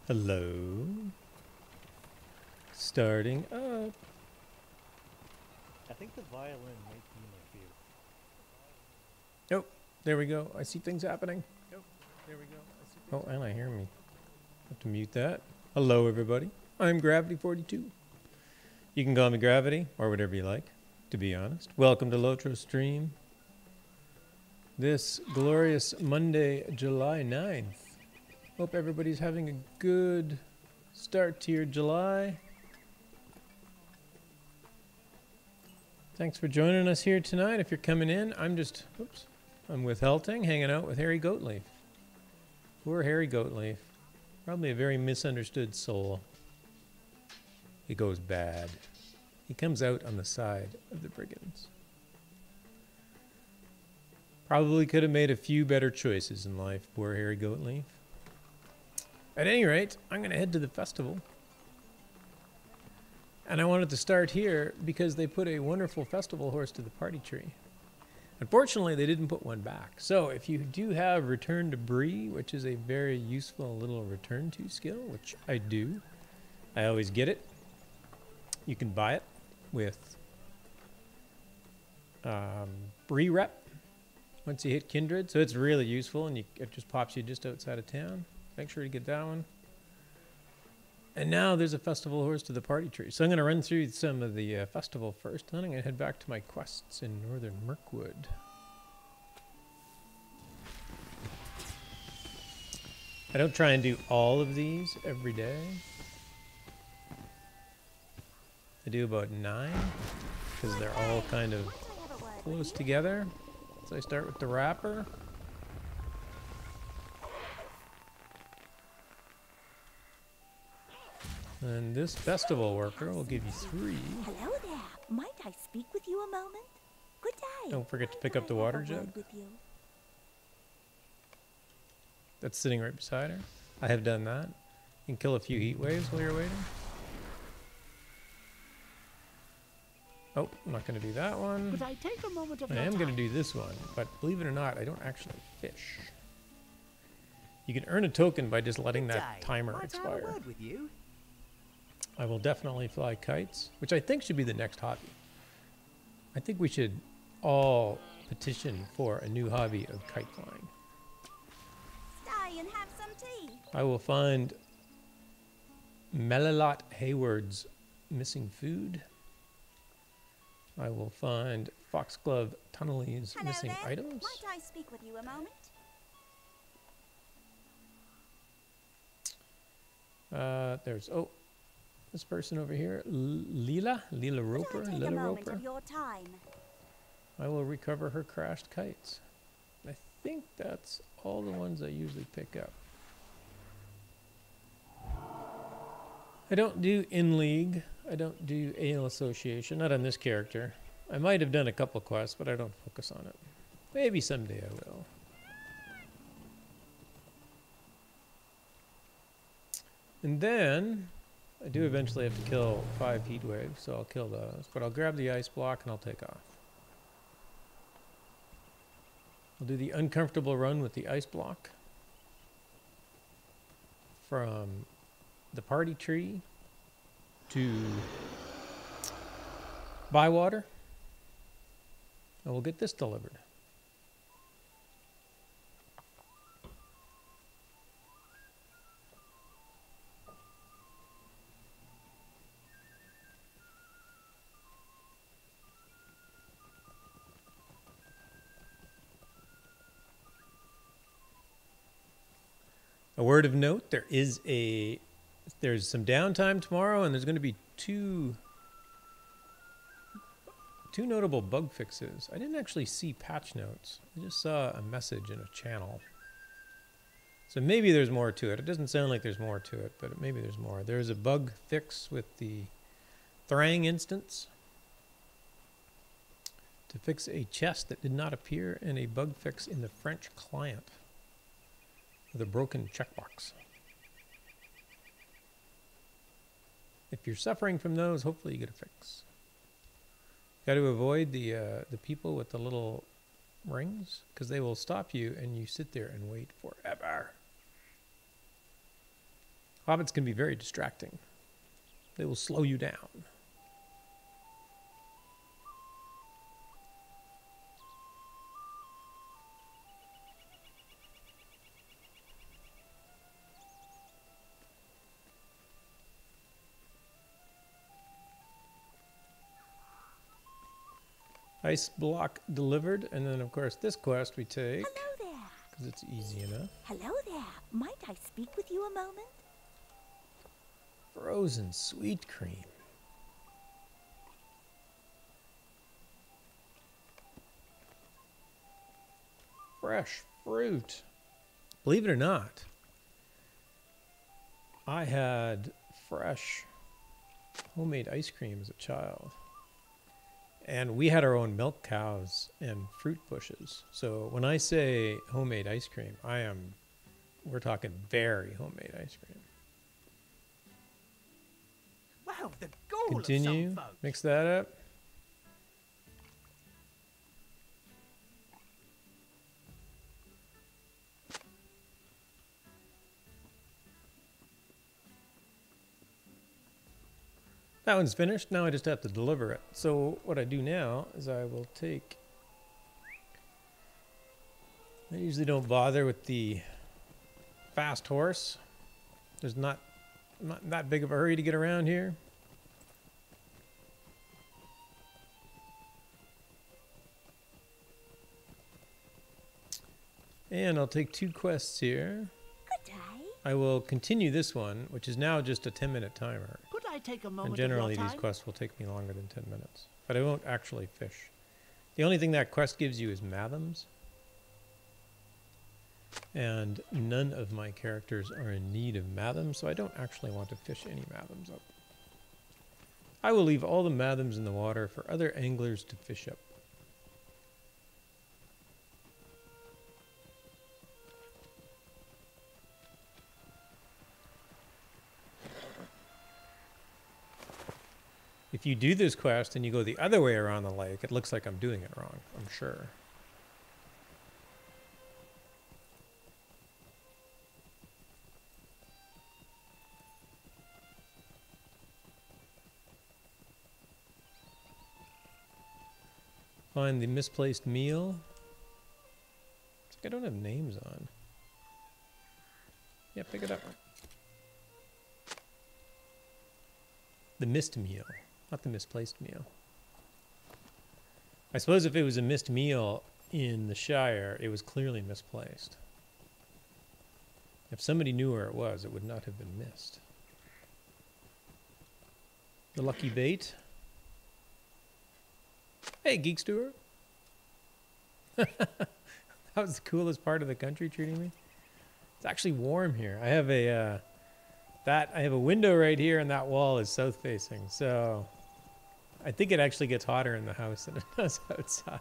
Hello. Starting up. I think the violin might be my favorite. Oh, there we go. I see things happening. Oh, there we go. Oh, and I hear me. Have to mute that. Hello, everybody. I'm Gravidy42. You can call me Gravity or whatever you like, to be honest. Welcome to Lotro Stream. This glorious Monday, July 9th. Hope everybody's having a good start to your July. Thanks for joining us here tonight. If you're coming in, I'm with Helting, hanging out with Harry Goatleaf. Poor Harry Goatleaf. Probably a very misunderstood soul. He goes bad. He comes out on the side of the brigands. Probably could have made a few better choices in life, poor Harry Goatleaf. At any rate, I'm going to head to the festival. And I wanted to start here because they put a wonderful festival horse to the party tree. Unfortunately, they didn't put one back. So if you do have Return to Bree, which is a very useful little return to skill, which I do, I always get it. You can buy it with Bree Rep once you hit Kindred. So it's really useful, and it just pops you just outside of town. Make sure you get that one. And now there's a festival horse to the party tree. So I'm going to run through some of the festival first. Then I'm going to head back to my quests in northern Mirkwood. I don't try and do all of these every day. I do about 9 because they're all kind of close together. So I start with the wrapper. And this festival worker will give you 3. Hello there. Might I speak with you a moment? Good day. Don't forget to pick up the water jug. That's sitting right beside her. I have done that. You can kill a few heat waves while you're waiting. Oh, I'm not going to do that one. Could I take a moment of I your am going to time? do this one, but believe it or not, I don't actually fish. You can earn a token by just letting that timer expire. Might I have a word with you? I will definitely fly kites, which I think should be the next hobby. I think we should all petition for a new hobby of kite flying. Stay and have some tea. I will find Melilot Hayward's missing food. I will find Foxglove Tunnely's Hello missing there. items. Might I speak with you a moment? There's this person over here, Leela Roper. Could I take a Lila moment Roper. of your time? I will recover her crashed kites. I think that's all the ones I usually pick up. I don't do in-league. I don't do Ale Association. Not on this character. I might have done a couple quests, but I don't focus on it. Maybe someday I will. And then I do eventually have to kill 5 heat waves, so I'll kill those. But I'll grab the ice block and I'll take off. I'll do the uncomfortable run with the ice block from the party tree to Bywater. And we'll get this delivered. A word of note, there's some downtime tomorrow, and there's going to be two notable bug fixes. I didn't actually see patch notes. I just saw a message in a channel. So maybe there's more to it. It doesn't sound like there's more to it, but maybe there's more. There's a bug fix with the Thrang instance to fix a chest that did not appear, and a bug fix in the French client with a broken checkbox. If you're suffering from those, hopefully you get a fix. Got to avoid the people with the little rings, because they will stop you and you sit there and wait forever. Hobbits can be very distracting. They will slow you down. Ice block delivered, and then of course this quest we take Hello there. because it's easy enough. Hello there. Might I speak with you a moment? Frozen sweet cream. Fresh fruit. Believe it or not, I had fresh homemade ice cream as a child. And we had our own milk cows and fruit bushes. So when I say homemade ice cream, we're talking very homemade ice cream. Wow, the goal Continue, of some folks. mix that up. That one's finished. Now I just have to deliver it. So what I do now is I will take... I usually don't bother with the fast horse. There's not that big of a hurry to get around here. And I'll take 2 quests here. Good day. I will continue this one, which is now just a 10-minute timer. Could I take a moment And generally of your these time? quests will take me longer than 10 minutes. But I won't actually fish. The only thing that quest gives you is mathoms. And none of my characters are in need of mathoms, so I don't actually want to fish any mathoms up. I will leave all the mathoms in the water for other anglers to fish up. If you do this quest and you go the other way around the lake, it looks like I'm doing it wrong, I'm sure. Find the misplaced meal. It's like I don't have names on. Yeah, pick it up. The missed meal, not the misplaced meal. I suppose if it was a missed meal in the Shire, it was clearly misplaced. If somebody knew where it was, it would not have been missed. The lucky bait. Hey, Geek Stewart. That was the coolest part of the country treating me. It's actually warm here. I have a I have a window right here, and that wall is south facing. So I think it actually gets hotter in the house than it does outside.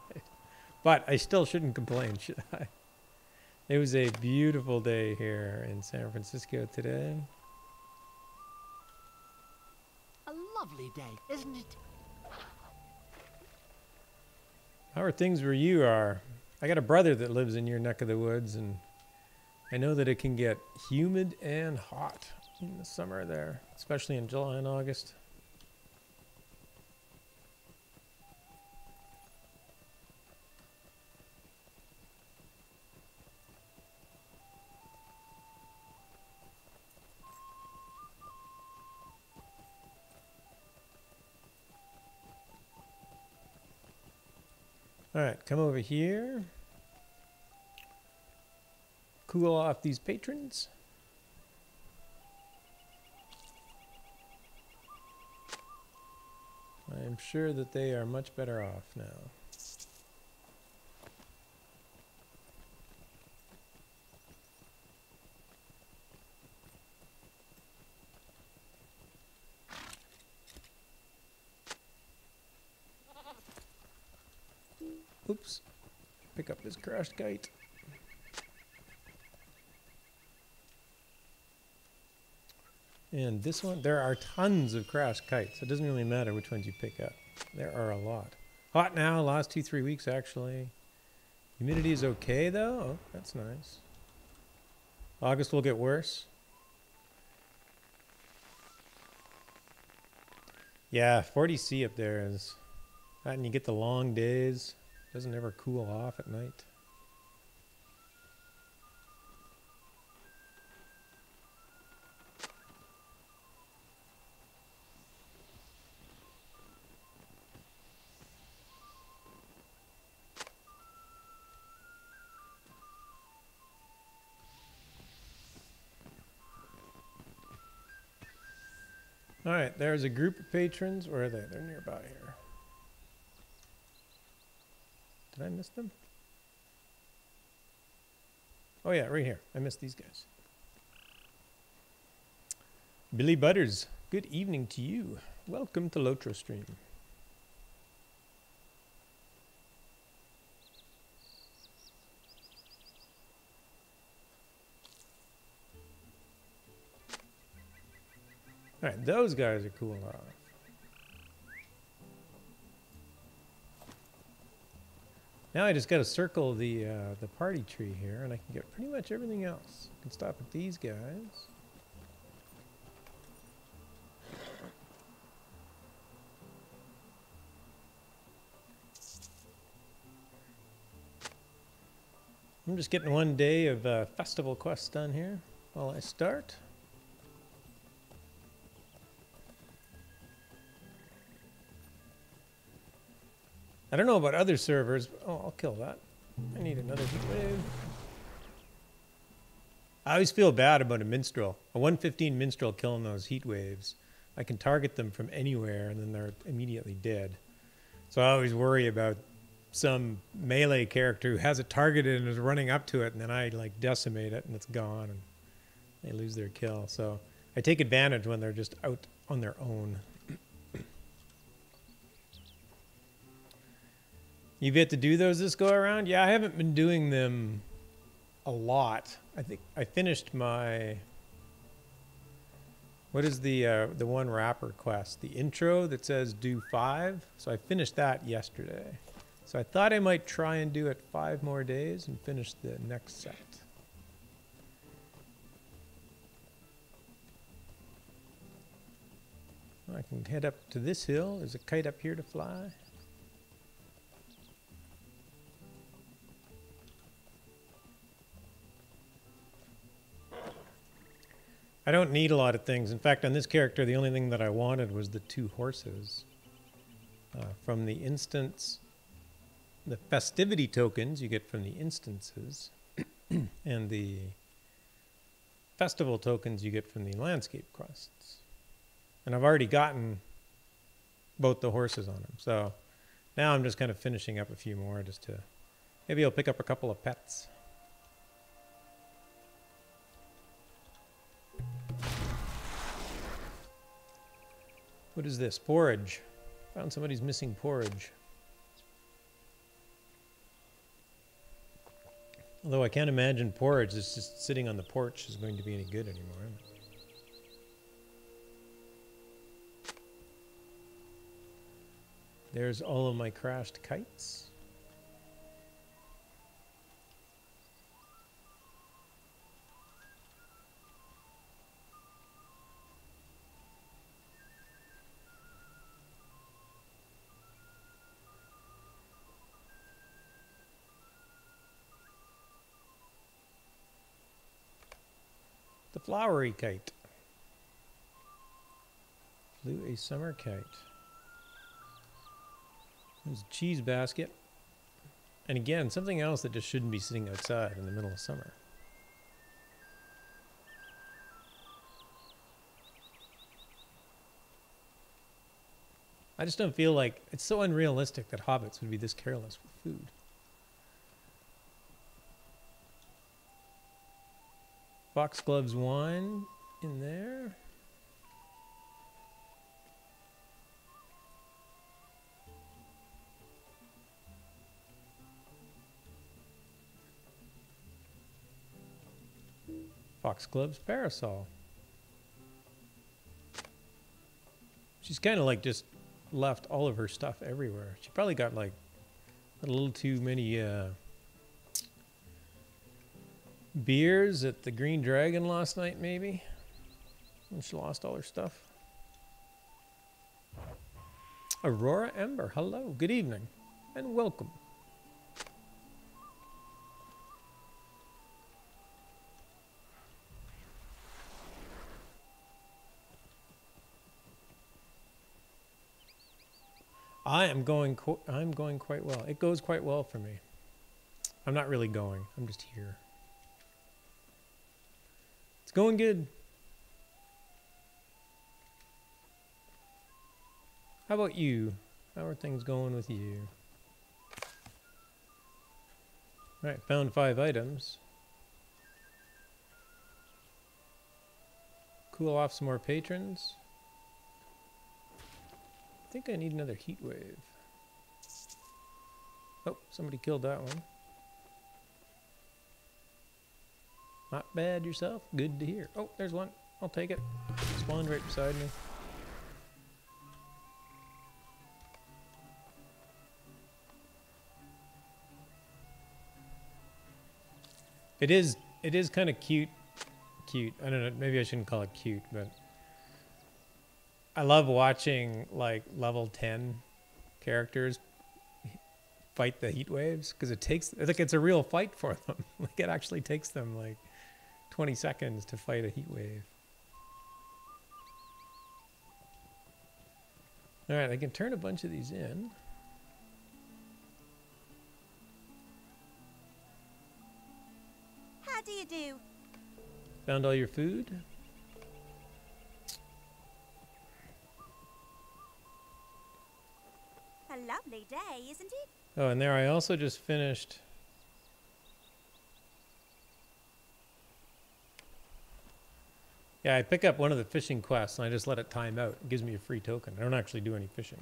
But I still shouldn't complain, should I? It was a beautiful day here in San Francisco today. A lovely day, isn't it? How are things where you are? I got a brother that lives in your neck of the woods, and I know that it can get humid and hot in the summer there, especially in July and August. All right, come over here. Cool off these patrons. I am sure that they are much better off now. Oops. Pick up this crashed kite. And this one, there are tons of crashed kites. It doesn't really matter which ones you pick up. There are a lot. Hot now, last 2-3 weeks actually. Humidity is okay though. Oh, that's nice. August will get worse. Yeah, 40C up there is... And you get the long days. Doesn't ever cool off at night. All right, there's a group of patrons. Where are they? They're nearby here. Did I miss them? Oh yeah, right here. I missed these guys. Billy Butters, good evening to you. Welcome to Lotro Stream. All right, those guys are cooling off. Now I just got to circle the party tree here, and I can get pretty much everything else. I can stop at these guys. I'm just getting one day of festival quests done here while I start. I don't know about other servers. Oh, I'll kill that. I need another heat wave. I always feel bad about a minstrel. A 115 minstrel killing those heat waves. I can target them from anywhere and then they're immediately dead. So I always worry about some melee character who has it targeted and is running up to it, and then I like decimate it and it's gone and they lose their kill. So I take advantage when they're just out on their own. You've yet to do those this go around? Yeah, I haven't been doing them a lot. I think I finished my... What is the one rapper quest? The intro that says do 5? So I finished that yesterday. So I thought I might try and do it 5 more days and finish the next set. I can head up to this hill. There's a kite up here to fly. I don't need a lot of things. In fact, on this character, the only thing that I wanted was the 2 horses. From the instance, the festivity tokens you get from the instances, and the festival tokens you get from the landscape quests. And I've already gotten both the horses on them. So now I'm just kind of finishing up a few more just to... Maybe I'll pick up a couple of pets. What is this? Porridge. Found somebody's missing porridge. Although I can't imagine porridge that's just sitting on the porch is going to be any good anymore. There's all of my crashed kites. The flowery kite. Flew a summer kite. There's a cheese basket. And again, something else that just shouldn't be sitting outside in the middle of summer. I just don't feel like... It's so unrealistic that hobbits would be this careless with food. Foxglove's wine in there. Foxglove's parasol. She's kind of like just left all of her stuff everywhere. She probably got like a little too many beers at the Green Dragon last night, maybe. And she lost all her stuff. Aurora Ember, hello, good evening, and welcome. I'm going quite well. It goes quite well for me. I'm not really going. I'm just here. It's going good. How about you? How are things going with you? All right, found 5 items. Cool off some more patrons. I think I need another heat wave. Oh, somebody killed that one. Not bad yourself. Good to hear. Oh, there's one. I'll take it. Spawned right beside me. It is kind of cute. I don't know, maybe I shouldn't call it cute, but I love watching like level 10 characters fight the heat waves because it takes like it's a real fight for them. Like it actually takes them like 20 seconds to fight a heat wave. All right, I can turn a bunch of these in. How do you do? Found all your food? A lovely day, isn't it? Oh, and there I also just finished. Yeah, I pick up one of the fishing quests and I just let it time out. It gives me a free token. I don't actually do any fishing.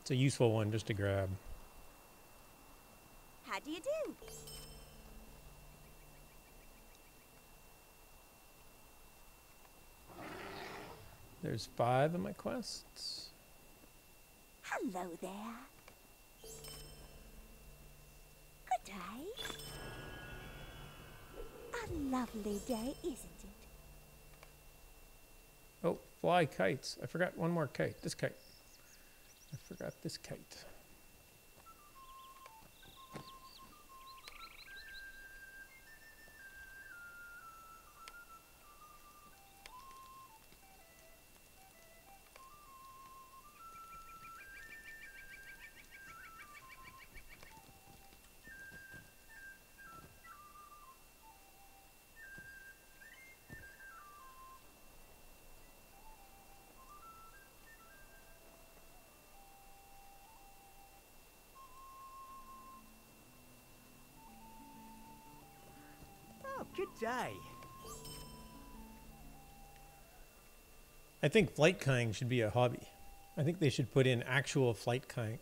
It's a useful one just to grab. How do you do? There's 5 of my quests. Hello there. Good day. A lovely day, isn't it? Oh, fly kites. I forgot one more kite. This kite. I forgot this kite. Oh, good day. I think flight kaying should be a hobby. I think they should put in actual flight I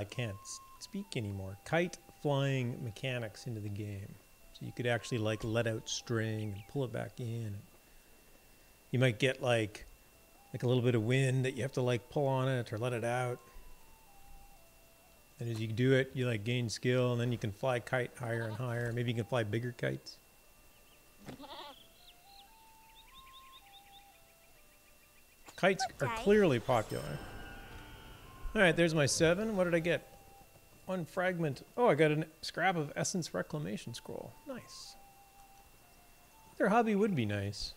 can't speak anymore. Kite flying mechanics into the game. So you could actually like let out string and pull it back in. You might get like a little bit of wind that you have to like pull on it or let it out. And as you do it, you like gain skill and then you can fly kite higher and higher. Maybe you can fly bigger kites. Kites are clearly popular. All right, there's my 7. What did I get? 1 fragment. Oh, I got a scrap of Essence Reclamation Scroll. Nice. Their hobby would be nice.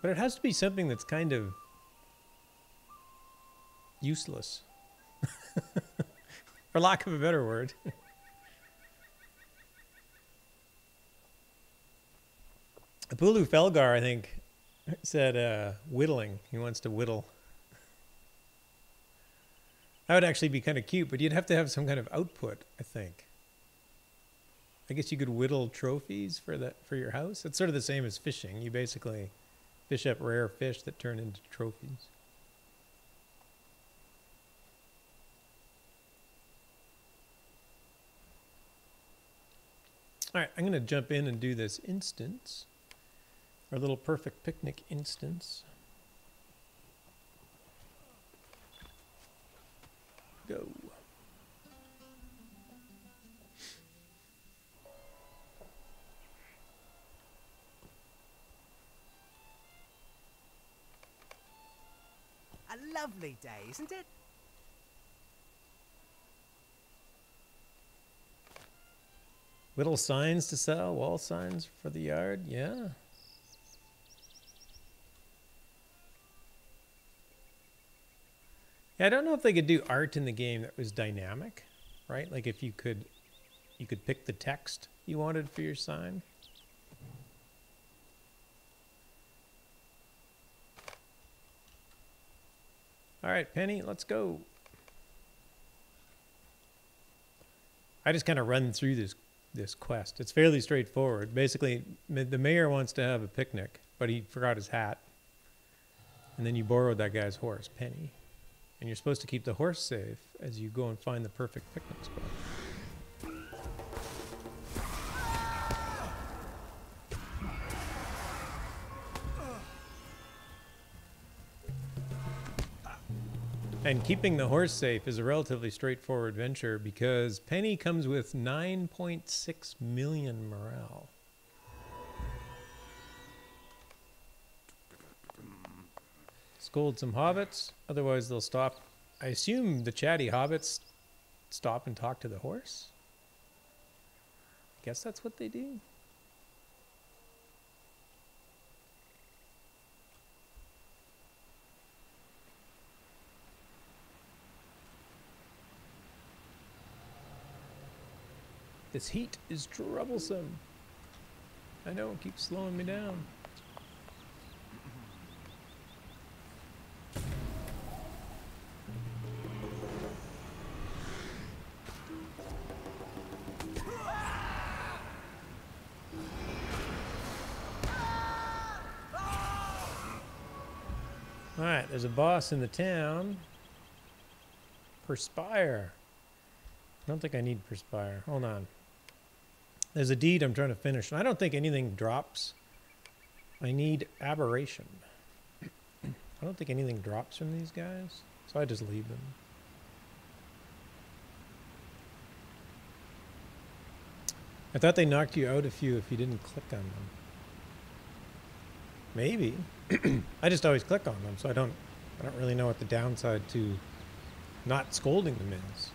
But it has to be something that's kind of useless. For lack of a better word. Bulu Felgar, I think, said whittling. He wants to whittle. That would actually be kind of cute, but you'd have to have some kind of output, I think. I guess you could whittle trophies for your house. It's sort of the same as fishing. You basically fish up rare fish that turn into trophies. All right, I'm going to jump in and do this instance. Our little perfect picnic instance. Go. lovely day, isn't it? Little signs to sell, wall signs for the yard, yeah. Yeah, I don't know if they could do art in the game that was dynamic, right? Like if you could pick the text you wanted for your sign. All right, Penny, let's go. I just kind of run through this quest. It's fairly straightforward. Basically, the mayor wants to have a picnic, but he forgot his hat. And then you borrowed that guy's horse, Penny. And you're supposed to keep the horse safe as you go and find the perfect picnic spot. And keeping the horse safe is a relatively straightforward venture because Penny comes with 9.6 million morale. Scold some hobbits, otherwise they'll stop. I assume the chatty hobbits stop and talk to the horse? I guess that's what they do. This heat is troublesome. I know, it keeps slowing me down. Alright, there's a boss in the town. Perspire. I don't think I need Perspire. Hold on. There's a deed I'm trying to finish. I don't think anything drops. I need Aberration. I don't think anything drops from these guys, so I just leave them. I thought they knocked you out if you didn't click on them. Maybe. I just always click on them, so I don't really know what the downside to not scolding them is.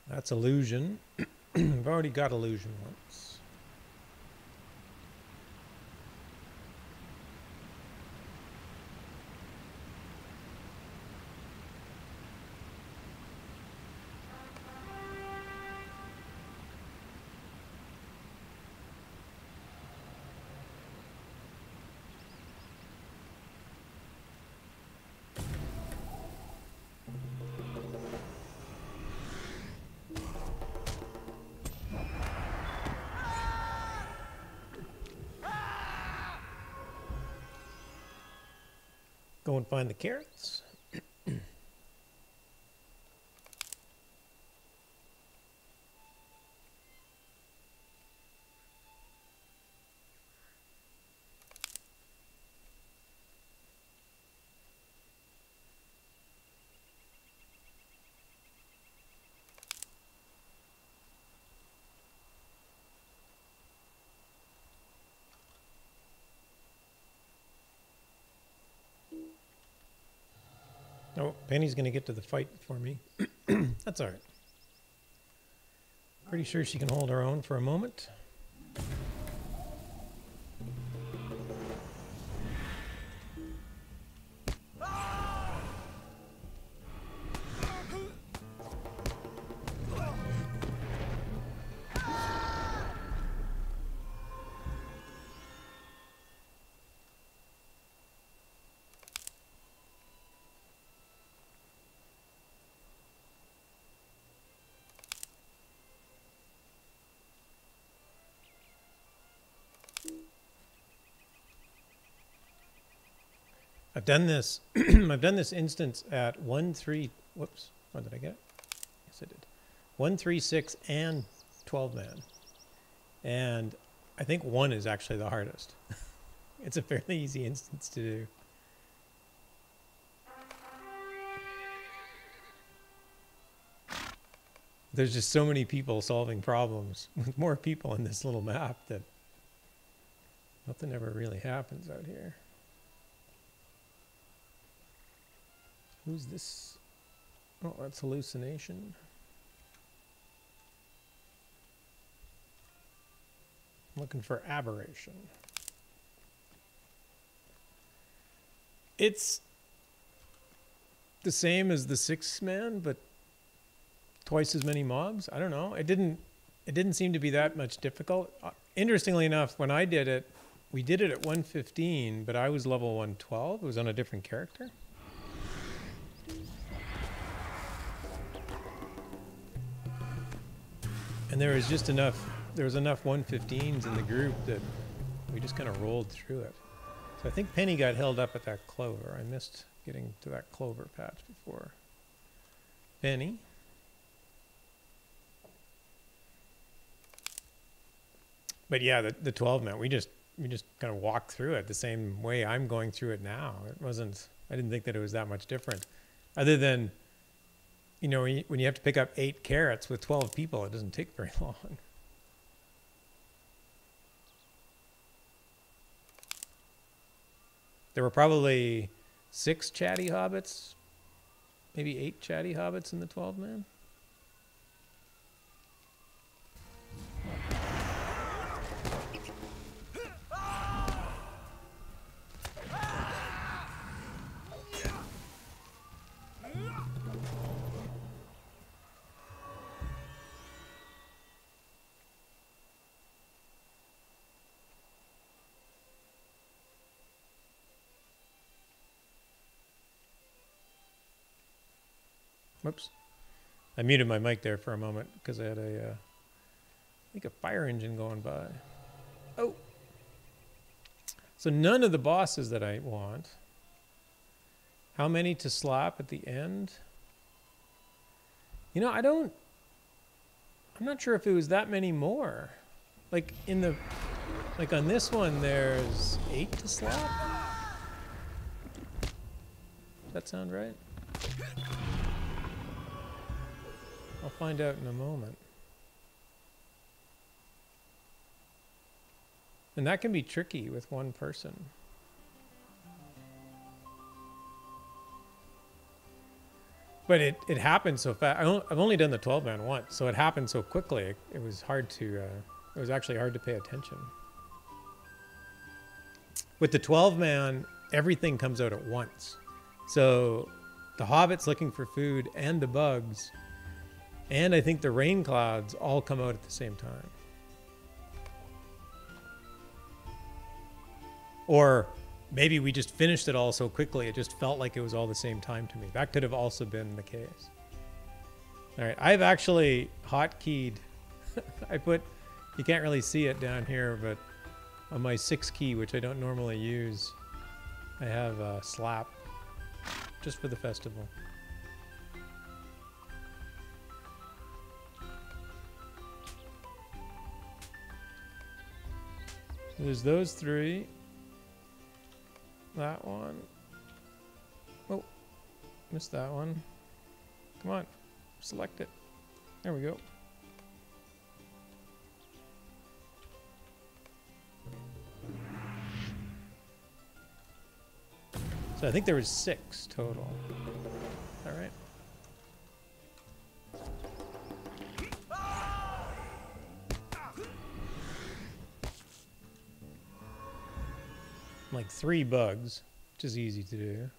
That's illusion. I've already got illusion once. Go and find the carrots. Oh, Penny's going to get to the fight for me. That's all right. Pretty sure she can hold her own for a moment. I've done this. I've done this instance at 1-3. Whoops. What did I get? Yes, I did. 1-3-6 and 12 man. And I think 1 is actually the hardest. It's a fairly easy instance to do. there's just so many people solving problems with more people in this little map that nothing ever really happens out here. Who's this? Oh, that's hallucination. I'm looking for aberration. It's the same as the 6-man, but twice as many mobs. I don't know. It didn't seem to be that much difficult. Interestingly enough, when I did it, we did it at 115, but I was level 112. It was on a different character. And there was just enough, there was enough 115s in the group that we just kind of rolled through it. So I think Penny got held up at that clover. I missed getting to that clover patch before. Penny. But yeah, the 12-man, we just kind of walked through it the same way I'm going through it now. It wasn't, I didn't think that it was that much different. Other than, you know, when you have to pick up 8 carrots with 12 people, it doesn't take very long. There were probably 6 chatty hobbits, maybe 8 chatty hobbits in the 12-man. Whoops. I muted my mic there for a moment because I had I think a fire engine going by. Oh. So none of the bosses that I want. How many to slap at the end? You know, I'm not sure if it was that many more. Like on this one, there's 8 to slap. Does that sound right? I'll find out in a moment. And that can be tricky with one person. But it happened so fast. I've only done the 12-man once, so it happened so quickly. It was hard to, it was actually hard to pay attention. With the 12-man, everything comes out at once. So the hobbits looking for food and the bugs, and I think the rain clouds all come out at the same time. Or maybe we just finished it all so quickly, it just felt like it was all the same time to me. That could have also been the case. All right, I've actually hotkeyed. I put, you can't really see it down here, but on my 6 key, which I don't normally use, I have a slap just for the festival. So there's those 3. That one. Oh, missed that one. Come on, select it. There we go. So I think there was 6 total. All right. Like 3 bugs, which is easy to do.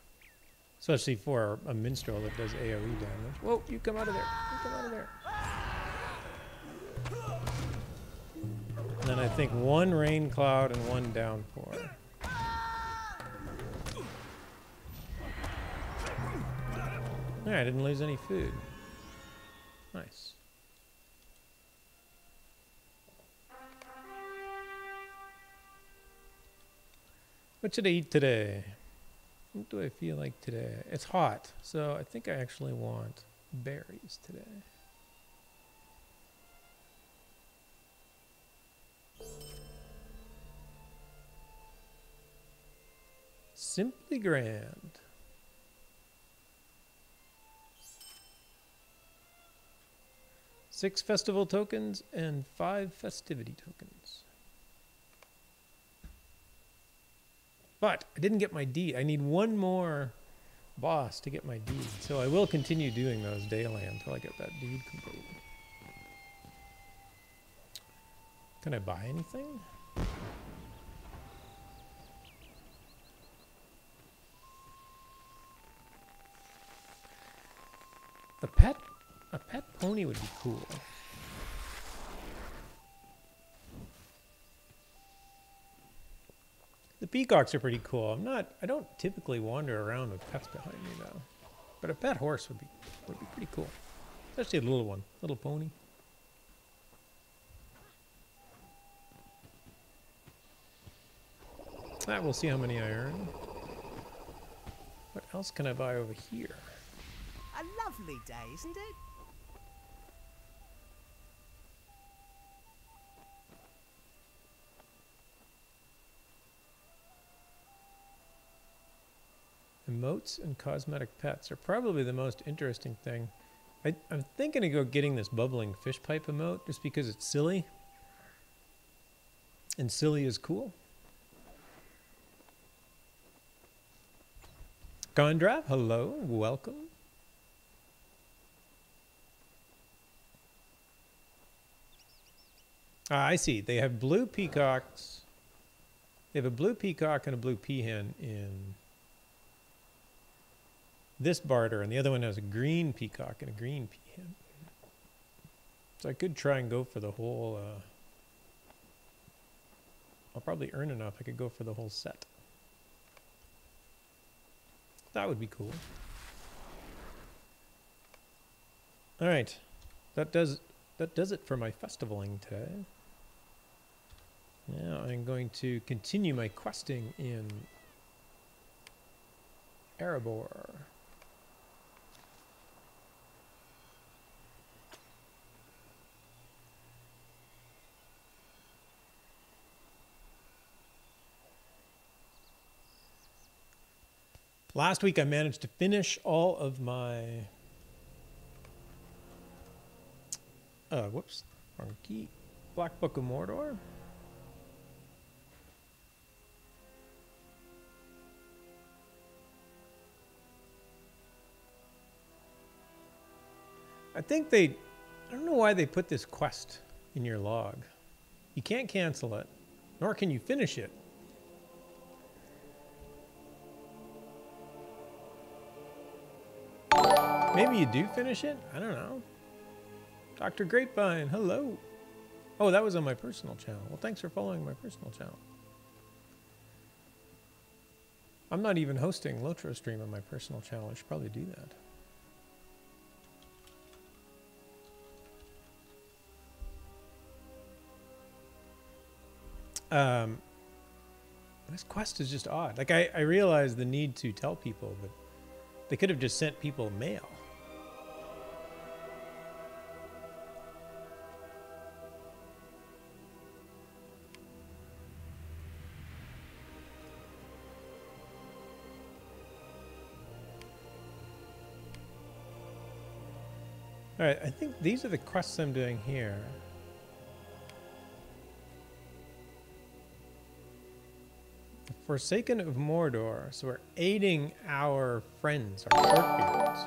Especially for a minstrel that does AoE damage. Whoa, you come out of there. You come out of there. And then I think 1 rain cloud and 1 downpour. Alright, I didn't lose any food. Nice. What should I eat today? What do I feel like today? It's hot, so I think I actually want berries today. Simply grand. 6 festival tokens and 5 festivity tokens. But I didn't get my deed. I need one more boss to get my deed. So I will continue doing those daily until I get that deed complete. Can I buy anything? A pet pony would be cool. The peacocks are pretty cool. I don't typically wander around with pets behind me though. But a pet horse would be pretty cool. Especially a little one, little pony. We'll see how many I earn. What else can I buy over here? A lovely day, isn't it? Emotes and cosmetic pets are probably the most interesting thing. I'm thinking of getting this bubbling fish pipe emote just because it's silly. And silly is cool. Gondrap, hello, welcome. Ah, I see. They have blue peacocks. They have a blue peacock and a blue peahen in this barter, and the other one has a green peacock and a green peahen. So I could try and go for the whole... I'll probably earn enough. I could go for the whole set. That would be cool. All right, that does it for my festivaling today. Now I'm going to continue my questing in Erebor. Last week I managed to finish all of my whoops, wrong key. Black Book of Mordor. I don't know why they put this quest in your log. You can't cancel it, nor can you finish it. Maybe you do finish it? I don't know. Dr. Grapevine, hello. Oh, that was on my personal channel. Well, thanks for following my personal channel. I'm not even hosting Lotro stream on my personal channel. I should probably do that. This quest is just odd. Like, I realize the need to tell people, but they could have just sent people mail. All right, I think these are the quests I'm doing here. The Forsaken of Mordor. So we're aiding our friends, our Shortbeards.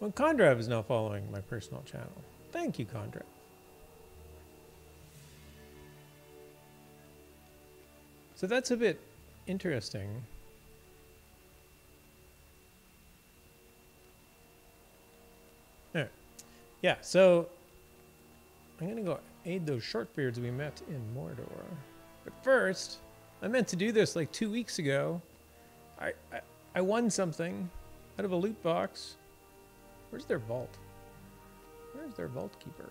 Well, Condrav is now following my personal channel. Thank you, Condrav. So that's a bit interesting. Yeah, so I'm going to go aid those Shortbeards we met in Mordor. But first, I meant to do this like 2 weeks ago. I won something out of a loot box. Where's their vault? Where's their vault keeper?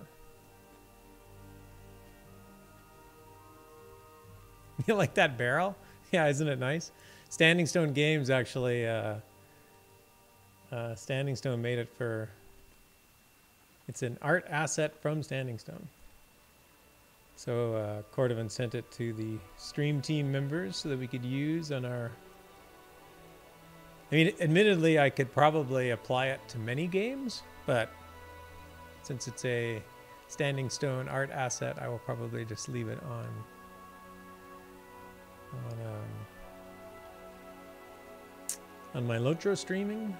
You like that barrel? Yeah, isn't it nice? Standing Stone Games actually, Standing Stone made it for... It's an art asset from Standing Stone. So Cordovan sent it to the stream team members so that we could use on our... I mean, admittedly, I could probably apply it to many games, but since it's a standing stone art asset, I will probably just leave it on my Lotro streaming.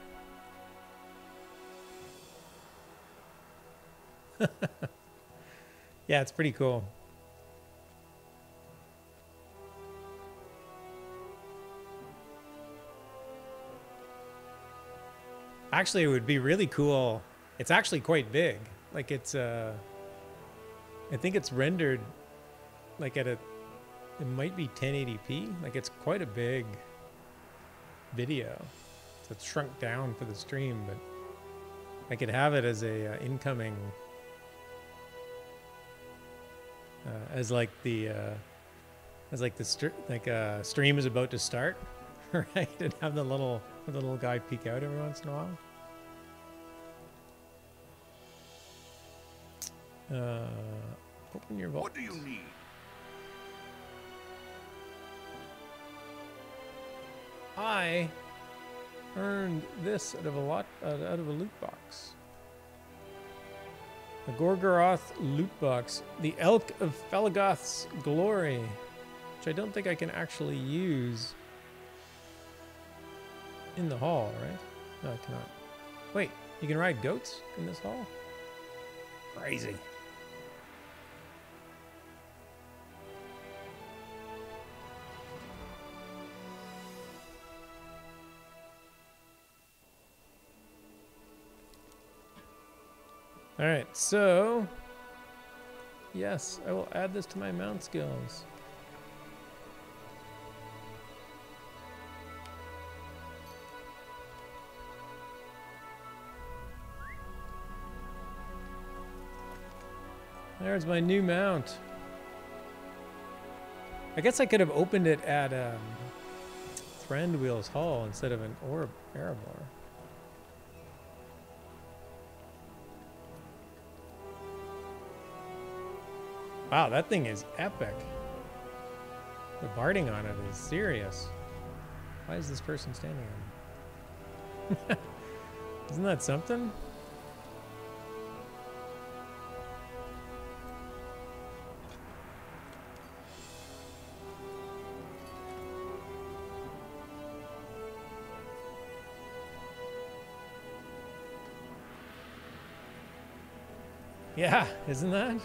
Yeah, it's pretty cool. Actually, it would be really cool. It's actually quite big. Like it's I think it's rendered like at a, it might be 1080p. Like it's quite a big video. So it's shrunk down for the stream, but I could have it as a incoming, as like the stream is about to start, right? And have the little guy peek out every once in a while. Open your vault. What do you need? I earned this out of a loot box. A Gorgoroth loot box. The Elk of Felgoth's Glory, which I don't think I can actually use in the hall, right? No, I cannot. Wait, you can ride goats in this hall? Crazy. All right, so yes, I will add this to my mount skills. There's my new mount. I guess I could have opened it at Thrandwheel's Hall instead of an Erebor. Wow, that thing is epic. The barding on it is serious. Why is this person standing on it? Isn't that something? Yeah, isn't that?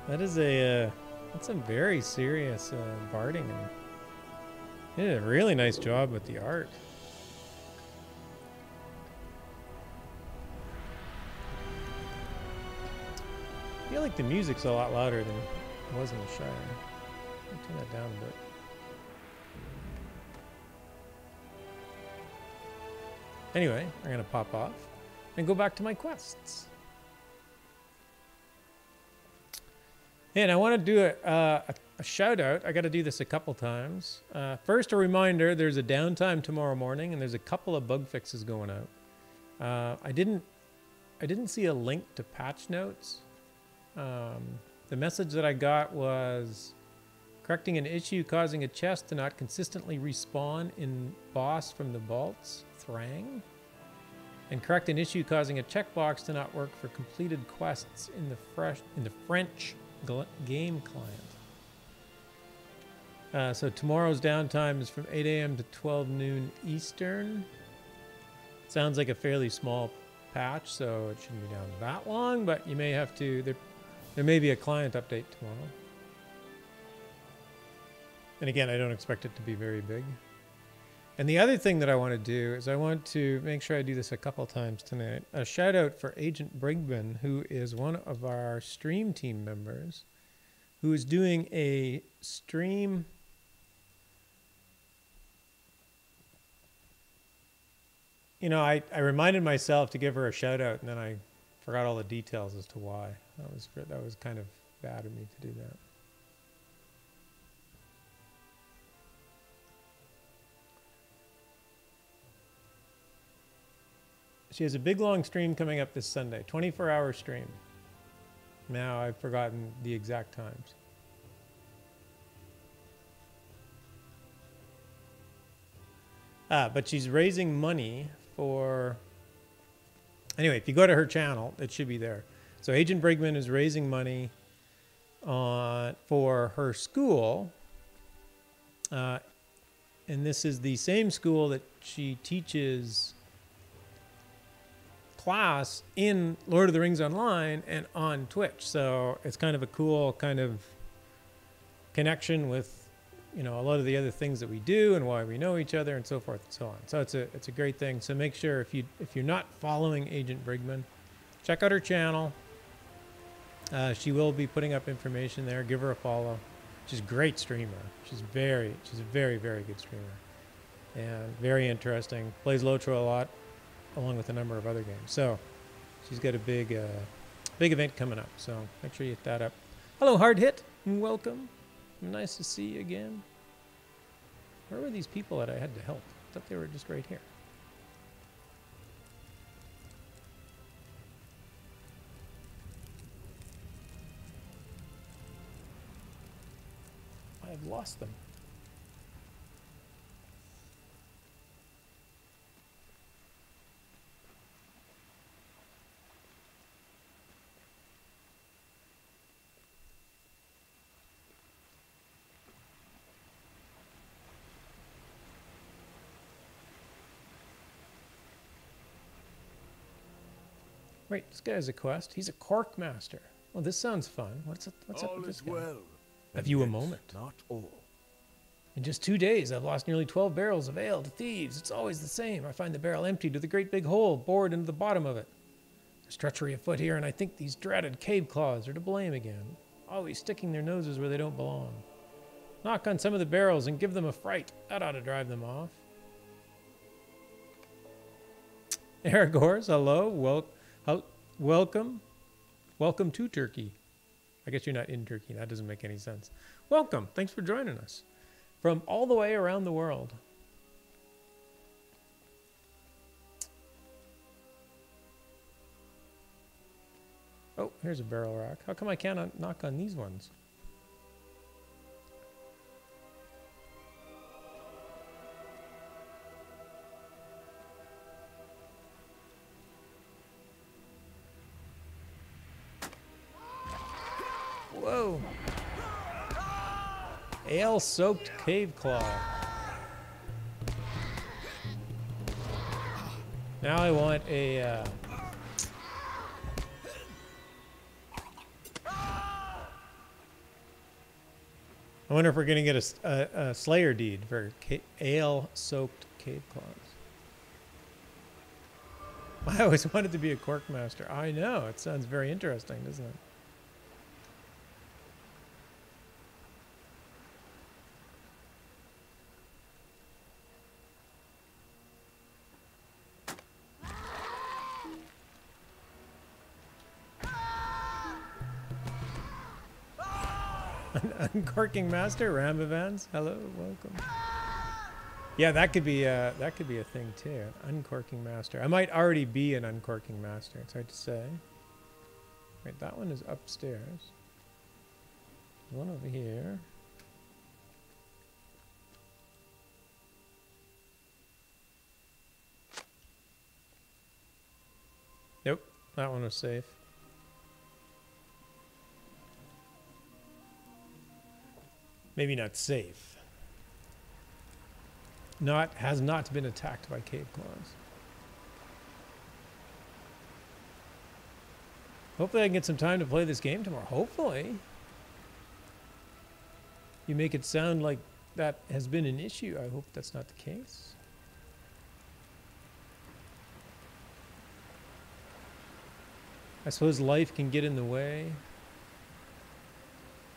That is a, that's a very serious barding. And they did a really nice job with the art. I feel like the music's a lot louder than it was in the Shire. I'll turn that down a bit. Anyway, I'm gonna pop off and go back to my quests. And I want to do a shout out. I got to do this a couple times. First, a reminder: there's a downtime tomorrow morning, and there's a couple of bug fixes going out. I didn't see a link to patch notes. The message that I got was correcting an issue causing a chest to not consistently respawn in boss from the vaults, Thrang, and correct an issue causing a checkbox to not work for completed quests in the French game client. So tomorrow's downtime is from 8 a.m. to 12 noon Eastern. Sounds like a fairly small patch, so it shouldn't be down that long, but you may have to, there may be a client update tomorrow. And again, I don't expect it to be very big. And the other thing that I want to do is I want to make sure I do this a couple times tonight. A shout out for Agent Brigman, who is one of our stream team members, who is doing a stream. You know, I reminded myself to give her a shout out, and then I forgot all the details as to why. That was kind of bad of me to do that. She has a big long stream coming up this Sunday, 24-hour stream. Now I've forgotten the exact times. But she's raising money for, anyway, if you go to her channel, it should be there. So Agent Brigman is raising money for her school. And this is the same school that she teaches class in Lord of the Rings Online and on Twitch. So it's kind of a cool kind of connection with, you know, a lot of the other things that we do and why we know each other and so forth and so on. So it's a great thing. So make sure if you're not following Agent Brigman, check out her channel. She will be putting up information there. Give her a follow. She's a great streamer. She's a very, very good streamer. And very interesting. Plays Lotro a lot, along with a number of other games. So she's got a big event coming up. So make sure you hit that up. Hello, Hard Hit. Welcome. Nice to see you again. Where were these people that I had to help? I thought they were just right here. I've lost them. Wait, this guy has a quest. He's a cork master. Well, this sounds fun. What's up with this guy? Well, Have you a moment? Not all. In just 2 days, I've lost nearly 12 barrels of ale to thieves. It's always the same. I find the barrel emptied with a great big hole bored into the bottom of it. There's treachery afoot here, and I think these dreaded cave claws are to blame again. Always sticking their noses where they don't belong. Knock on some of the barrels and give them a fright. That ought to drive them off. Aragors, hello. Welcome. Welcome to Turkey. I guess you're not in Turkey. That doesn't make any sense. Welcome. Thanks for joining us. From all the way around the world. Oh, here's a barrel rack. How come I can't knock on these ones? Whoa. Ale-soaked cave claw. Now I want a... I wonder if we're going to get a Slayer deed for ale-soaked cave claws. I always wanted to be a cork master. I know. It sounds very interesting, doesn't it? Uncorking master, Ramavans. Hello, welcome. Yeah, that could be a thing too. Uncorking master. I might already be an uncorking master. It's hard to say. Right, that one is upstairs. One over here. Nope, that one was safe. Maybe not safe. Has not been attacked by cave claws. Hopefully I can get some time to play this game tomorrow. Hopefully. You make it sound like that has been an issue. I hope that's not the case. I suppose life can get in the way.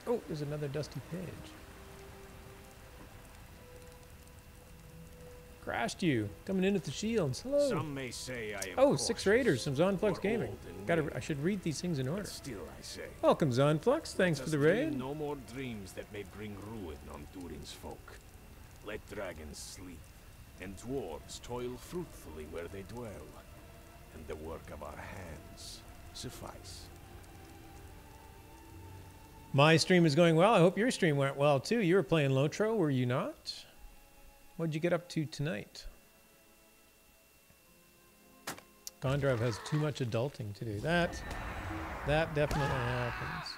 Oh, there's another dusty page. Crashed you. Coming in with the shields. Hello. Some may say I am Oh, 6 raiders from Zonflux or Gaming. old and I should read these things in order. But still, I say. Welcome, Zonflux. Thanks for the raid. No more dreams that may bring ruin on Durin's folk. Let dragons sleep, and dwarves toil fruitfully where they dwell, and the work of our hands suffice. My stream is going well. I hope your stream went well too. You were playing Lotro, were you not? What'd you get up to tonight? Gondrev has too much adulting to do. That That definitely happens.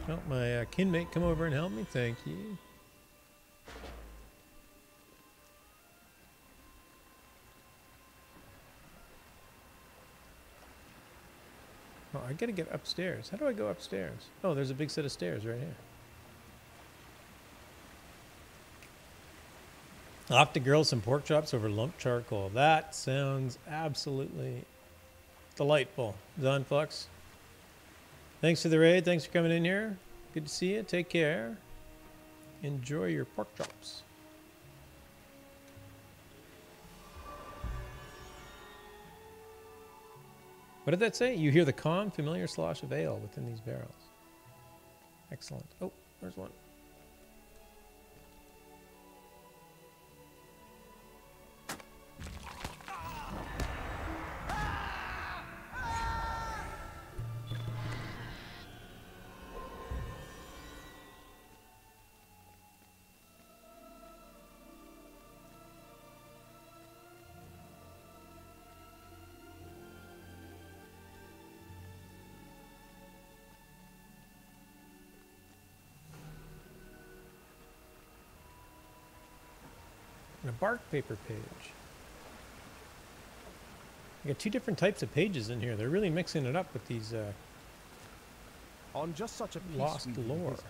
Oh, my kinmate come over and help me. Thank you. Oh, I gotta get upstairs. How do I go upstairs? Oh, there's a big set of stairs right here. I'll have to grill some pork chops over lump charcoal. That sounds absolutely delightful. Zonflux, thanks for the raid. Thanks for coming in here. Good to see you. Take care. Enjoy your pork chops. What did that say? You hear the calm, familiar slosh of ale within these barrels. Excellent. Oh, there's one. And a bark paper page. You got two different types of pages in here. They're really mixing it up with these On just such a lost peace-weaving lore. visit,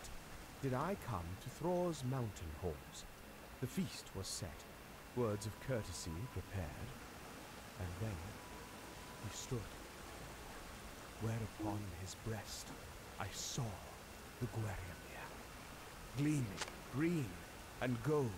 did I come to Thror's mountain halls. The feast was set, words of courtesy prepared, and then he stood. Whereupon his breast I saw the Guerriamere, gleaming green and gold.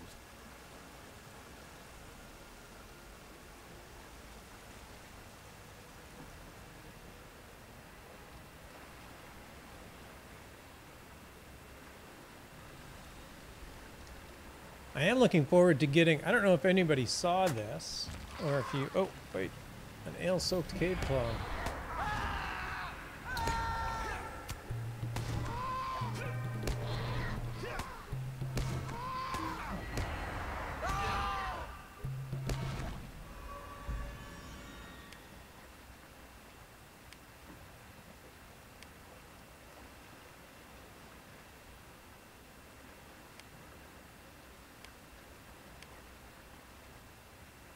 I am looking forward to getting, I don't know if anybody saw this, or if you, oh, wait, an ale-soaked cave claw.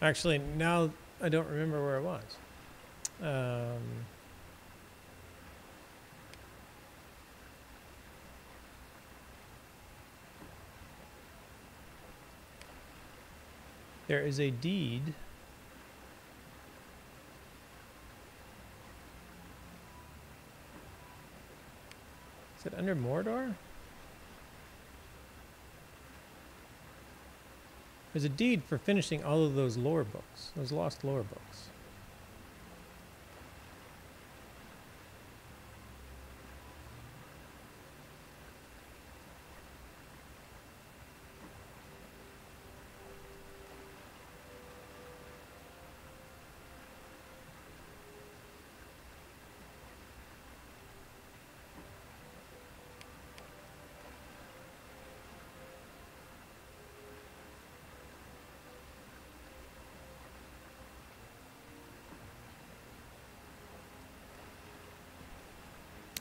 Actually, now I don't remember where it was. There is a deed. Is it under Mordor? There's a deed for finishing all of those lore books, those lost lore books.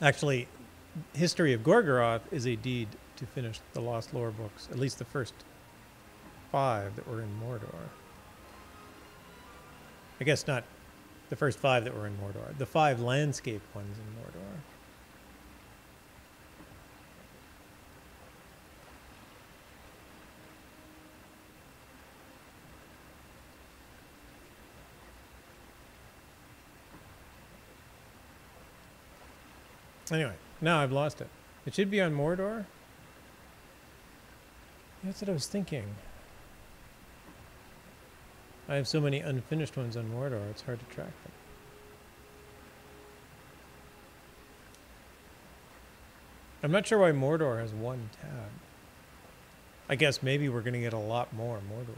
Actually, History of Gorgoroth is a deed to finish the Lost Lore books, at least the first 5 that were in Mordor. I guess not the first 5 that were in Mordor, the 5 landscape ones in Mordor. Anyway, now I've lost it. It should be on Mordor. That's what I was thinking. I have so many unfinished ones on Mordor, it's hard to track them. I'm not sure why Mordor has 1 tab. I guess maybe we're going to get a lot more Mordor.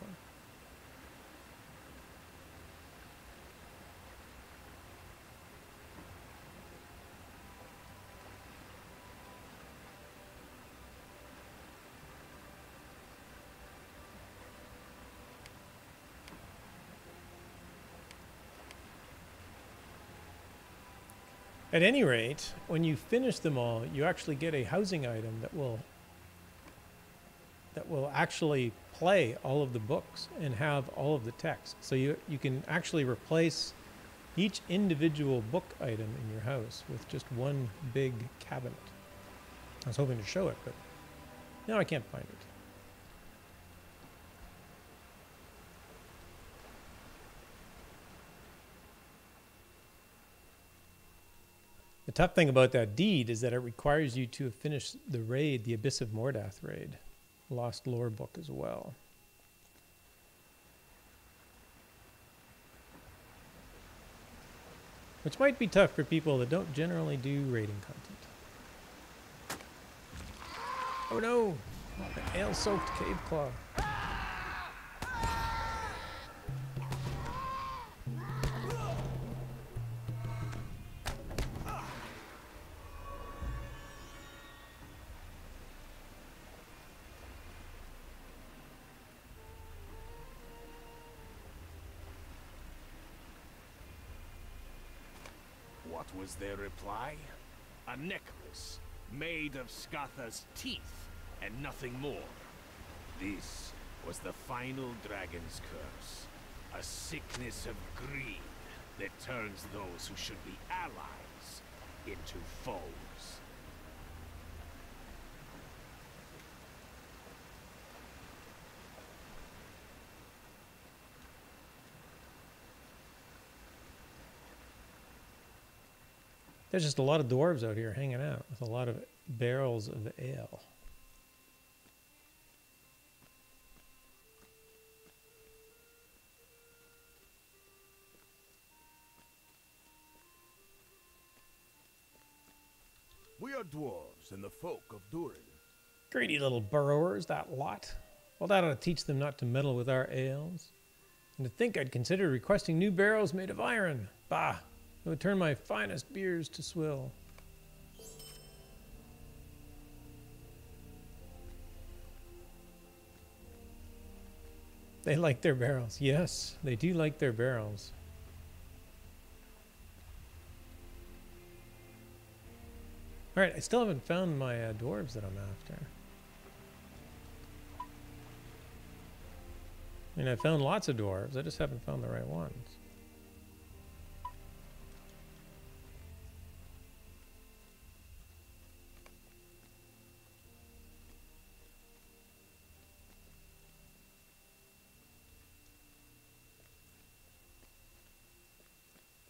At any rate, when you finish them all, you actually get a housing item that will actually play all of the books and have all of the text. So you can actually replace each individual book item in your house with just one big cabinet. I was hoping to show it, but now I can't find it. The tough thing about that deed is that it requires you to finish the raid, the Abyss of Mordath raid. Lost Lore book as well. Which might be tough for people that don't generally do raiding content. Oh no! An ale-soaked cave claw. What was their reply? A necklace made of Skatha's teeth and nothing more. This was the final dragon's curse. A sickness of greed that turns those who should be allies into foes. There's just a lot of dwarves out here hanging out with a lot of barrels of ale. We are dwarves and the folk of Durin. Greedy little burrowers, that lot. Well, that ought to teach them not to meddle with our ales. And to think I'd consider requesting new barrels made of iron. Bah! It would turn my finest beers to swill. They like their barrels. Yes, they do like their barrels. Alright, I still haven't found my dwarves that I'm after. I mean, I found lots of dwarves. I just haven't found the right ones.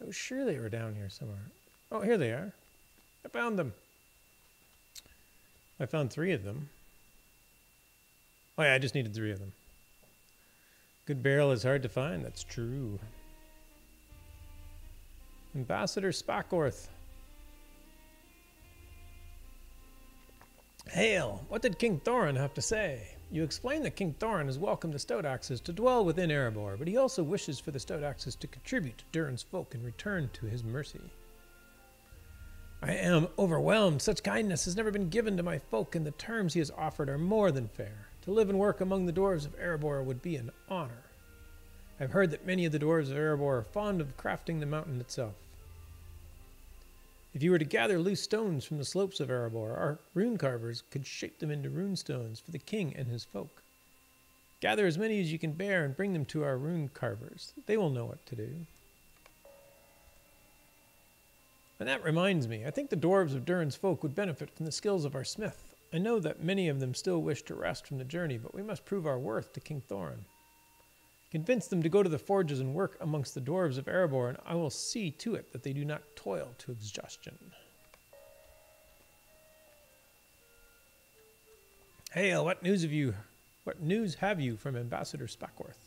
I was sure they were down here somewhere. Oh, here they are. I found them. I found 3 of them. Oh yeah, I just needed 3 of them. Good barrel is hard to find, that's true. Ambassador Spakorth. Hail! What did King Thorin have to say? You explained that King Thorin is welcome to Stoutaxes to dwell within Erebor, but he also wishes for the Stoutaxes to contribute to Durin's folk in return to his mercy. I am overwhelmed. Such kindness has never been given to my folk, and the terms he has offered are more than fair. To live and work among the dwarves of Erebor would be an honor. I've heard that many of the dwarves of Erebor are fond of crafting the mountain itself. If you were to gather loose stones from the slopes of Erebor, our rune carvers could shape them into rune stones for the king and his folk. Gather as many as you can bear and bring them to our rune carvers. They will know what to do. And that reminds me, I think the dwarves of Durin's folk would benefit from the skills of our smith. I know that many of them still wish to rest from the journey, but we must prove our worth to King Thorin. Convince them to go to the forges and work amongst the dwarves of Erebor, and I will see to it that they do not toil to exhaustion. Hail, what news have you from Ambassador Spakorth?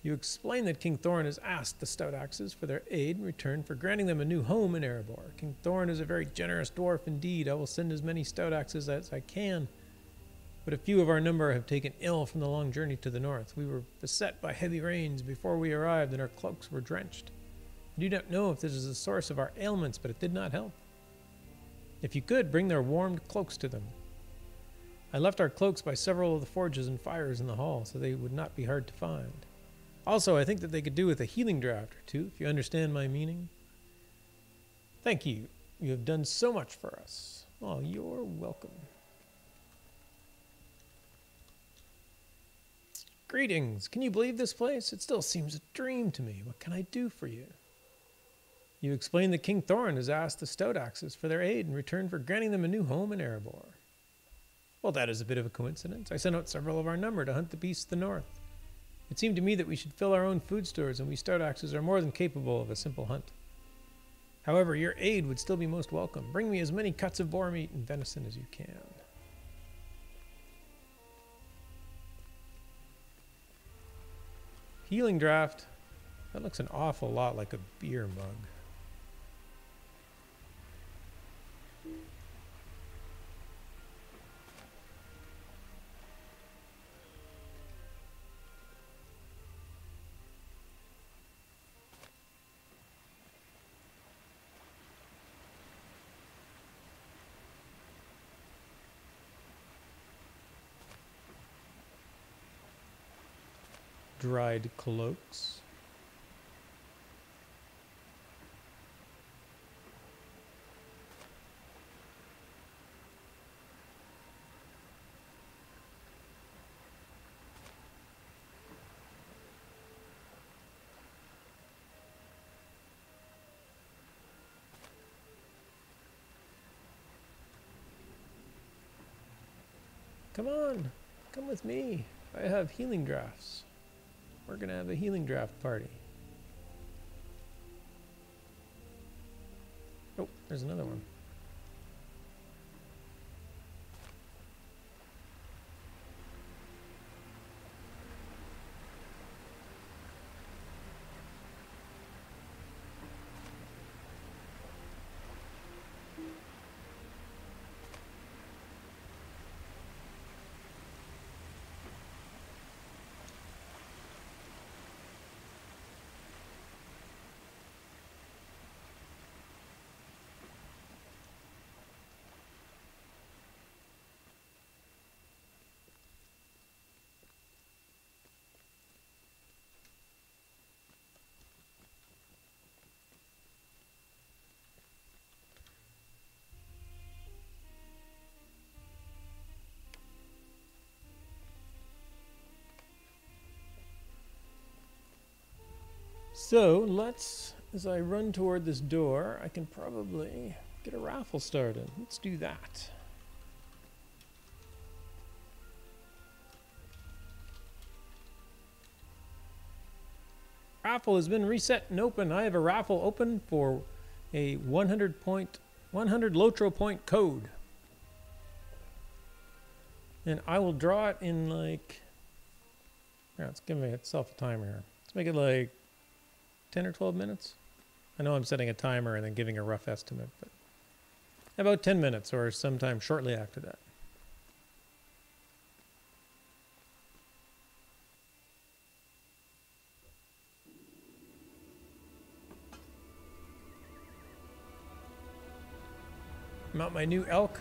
You explain that King Thorin has asked the Stoutaxes for their aid in return for granting them a new home in Erebor. King Thorin is a very generous dwarf indeed. I will send as many Stoutaxes as I can, but a few of our number have taken ill from the long journey to the north. We were beset by heavy rains before we arrived, and our cloaks were drenched. I do not know if this is the source of our ailments, but it did not help. If you could, bring their warmed cloaks to them. I left our cloaks by several of the forges and fires in the hall, so they would not be hard to find. Also, I think that they could do with a healing draft or two, if you understand my meaning. Thank you. You have done so much for us. Oh, you're welcome. Greetings. Can you believe this place? It still seems a dream to me. What can I do for you? You explained that King Thorin has asked the Stout Axes for their aid in return for granting them a new home in Erebor. Well, that is a bit of a coincidence. I sent out several of our number to hunt the beasts of the north. It seemed to me that we should fill our own food stores, and we Stout Axes are more than capable of a simple hunt. However, your aid would still be most welcome. Bring me as many cuts of boar meat and venison as you can. Healing draft. That looks an awful lot like a beer mug. Dried cloaks. Come on, come with me. I have healing drafts. We're going to have a healing draft party. Oh, there's another one. So let's, as I run toward this door, I can probably get a raffle started. Let's do that. Raffle has been reset and open. I have a raffle open for a 100 Lotro point code. And I will draw it in like, yeah, let's give itself a timer here. Let's make it like 10 or 12 minutes. I know I'm setting a timer and then giving a rough estimate, but about 10 minutes or sometime shortly after that. Mount my new elk.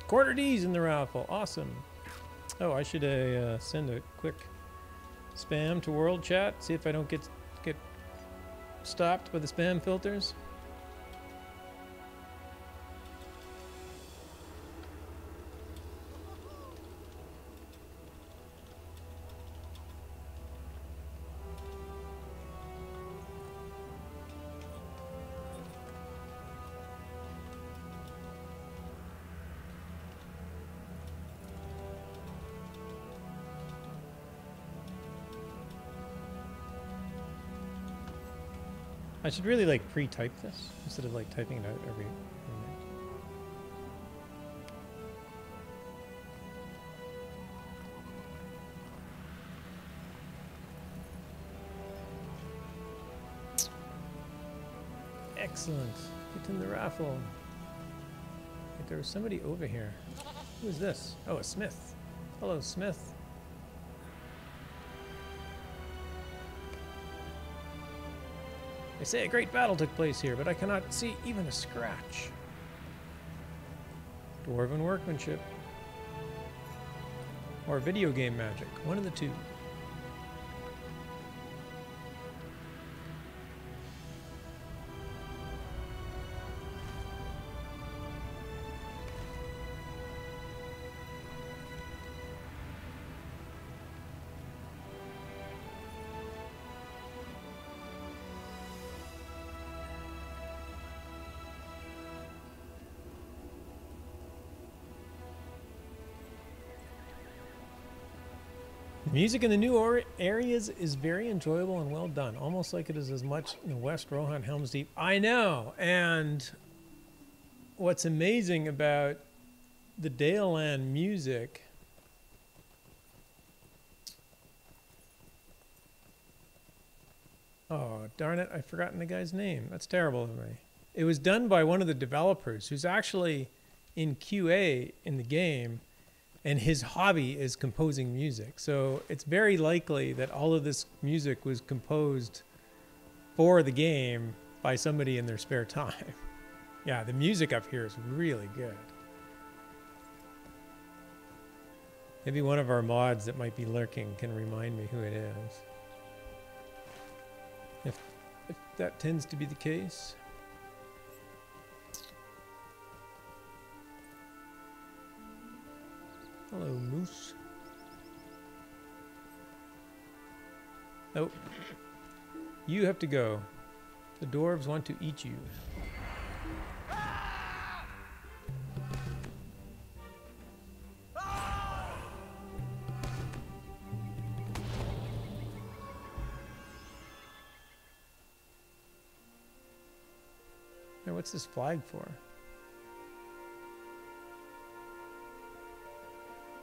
Quarter D's in the raffle. Awesome. Oh, I should send a quick spam to World Chat. See if I don't get stopped by the spam filters. I should really like pre-type this instead of like typing it out every minute. Excellent. Get in the raffle. Wait, there was somebody over here. Who is this? Oh, a smith. Hello, smith. They say a great battle took place here, but I cannot see even a scratch. Dwarven workmanship. Or video game magic. One of the two. Music in the new areas is very enjoyable and well done, almost like it is as much in the West Rohan Helm's Deep. I know, and what's amazing about the Daleland music oh, darn it, I've forgotten the guy's name. That's terrible of me. It was done by one of the developers who's actually in QA in the game, and his hobby is composing music. So it's very likely that all of this music was composed for the game by somebody in their spare time. Yeah, the music up here is really good. Maybe one of our mods that might be lurking can remind me who it is. If that tends to be the case. Hello, moose. Oh, you have to go. The dwarves want to eat you. Hey, what's this flag for?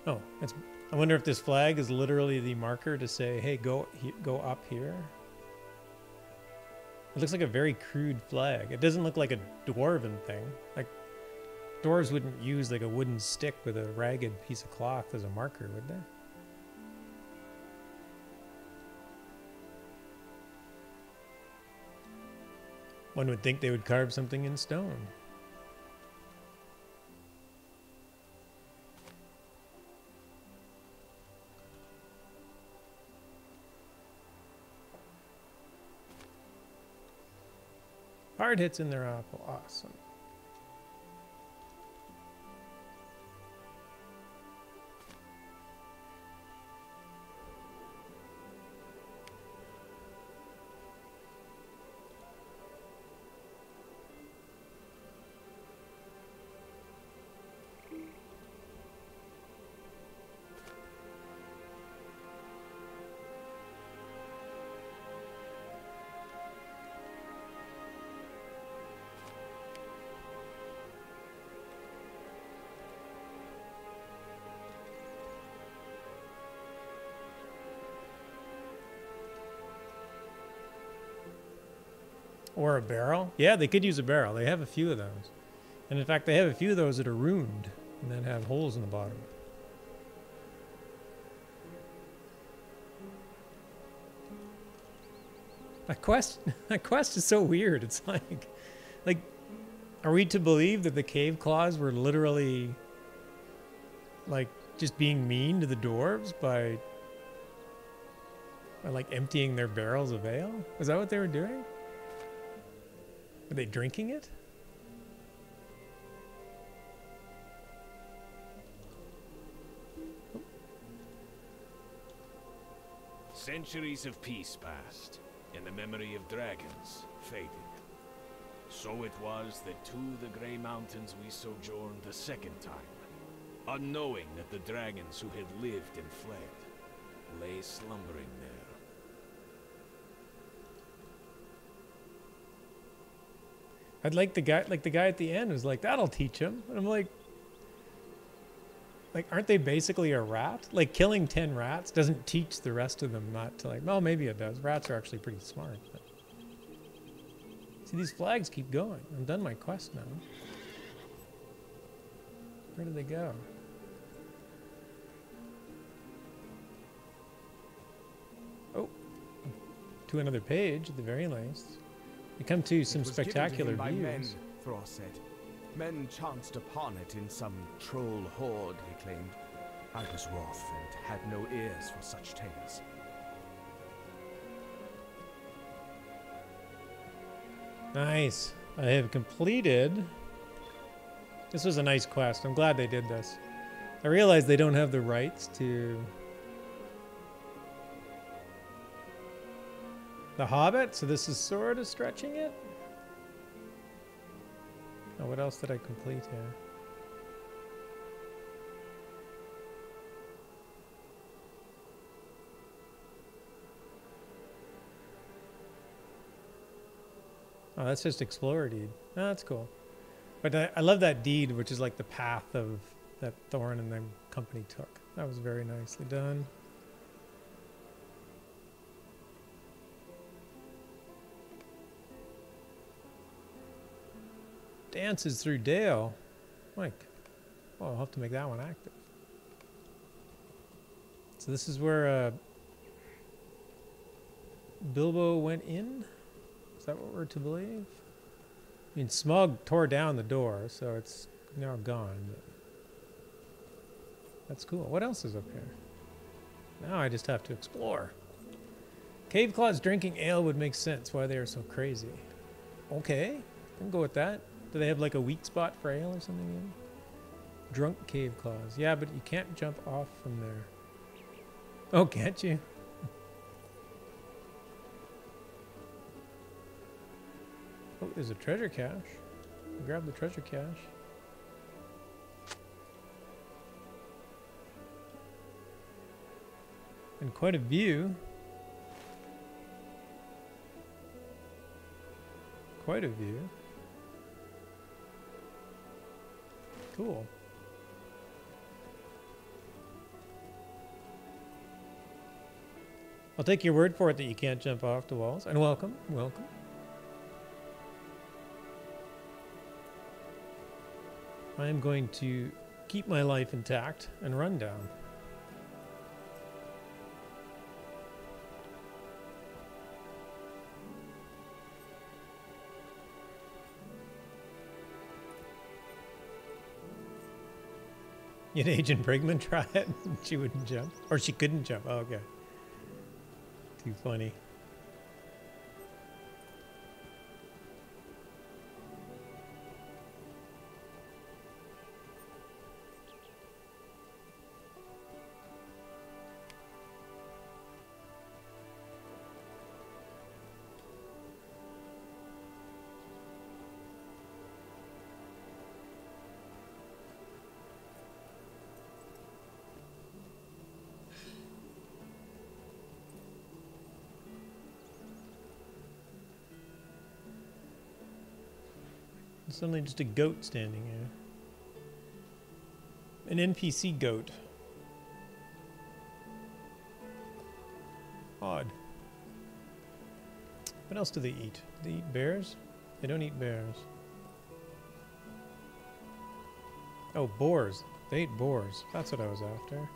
Oh, I wonder if this flag is literally the marker to say, hey, go up here. It looks like a very crude flag. It doesn't look like a dwarven thing. Like, dwarves wouldn't use like a wooden stick with a ragged piece of cloth as a marker, would they? One would think they would carve something in stone. Hard hits in their apple. Awesome. Or a barrel? Yeah, they could use a barrel. They have a few of those. And in fact, they have a few of those that are ruined and then have holes in the bottom. That quest is so weird. It's like, are we to believe that the cave claws were literally like just being mean to the dwarves by like emptying their barrels of ale? Is that what they were doing? Are they drinking it? Centuries of peace passed, and the memory of dragons faded. So it was that to the Grey Mountains we sojourned the second time, unknowing that the dragons who had lived and fled lay slumbering there. I'd like the guy at the end was like, that'll teach him. And I'm like, aren't they basically a rat? Like, killing 10 rats doesn't teach the rest of them not to, like, well, maybe it does. Rats are actually pretty smart. But. See, these flags keep going. I've done my quest now. Where do they go? Oh, to another page at the very least. We come to some spectacular views. Men, Thor said. Men chanced upon it in some troll horde, he claimed. I was wroth and had no ears for such tales. Nice. I have completed. This was a nice quest. I'm glad they did this. I realize they don't have the rights to The Hobbit, so this is sort of stretching it. Oh, what else did I complete here? Oh, that's just Explorer deed. Oh, that's cool. But I love that deed, which is like the path of that Thorn and their company took. That was very nicely done. Dances through Dale. Mike. Oh, I'll have to make that one active. So this is where Bilbo went in? Is that what we're to believe? I mean, Smug tore down the door, so it's now gone. But that's cool. What else is up here? Now I just have to explore. Cave Claws drinking ale would make sense why they are so crazy. Okay, I can go with that. Do they have like a weak spot for ale or something? Maybe? Drunk Cave Claws. Yeah, but you can't jump off from there. Oh, can't you? Oh, there's a treasure cache. Grab the treasure cache. And quite a view. Quite a view. Cool. I'll take your word for it that you can't jump off the walls. And welcome, welcome. I am going to keep my life intact and run down. Yet Agent Brigman try it? She wouldn't jump. Or she couldn't jump. Oh, okay. Too funny. Suddenly just a goat standing here. An NPC goat. Odd. What else do they eat? Do they eat bears? They don't eat bears. Oh, boars. They ate boars. That's what I was after.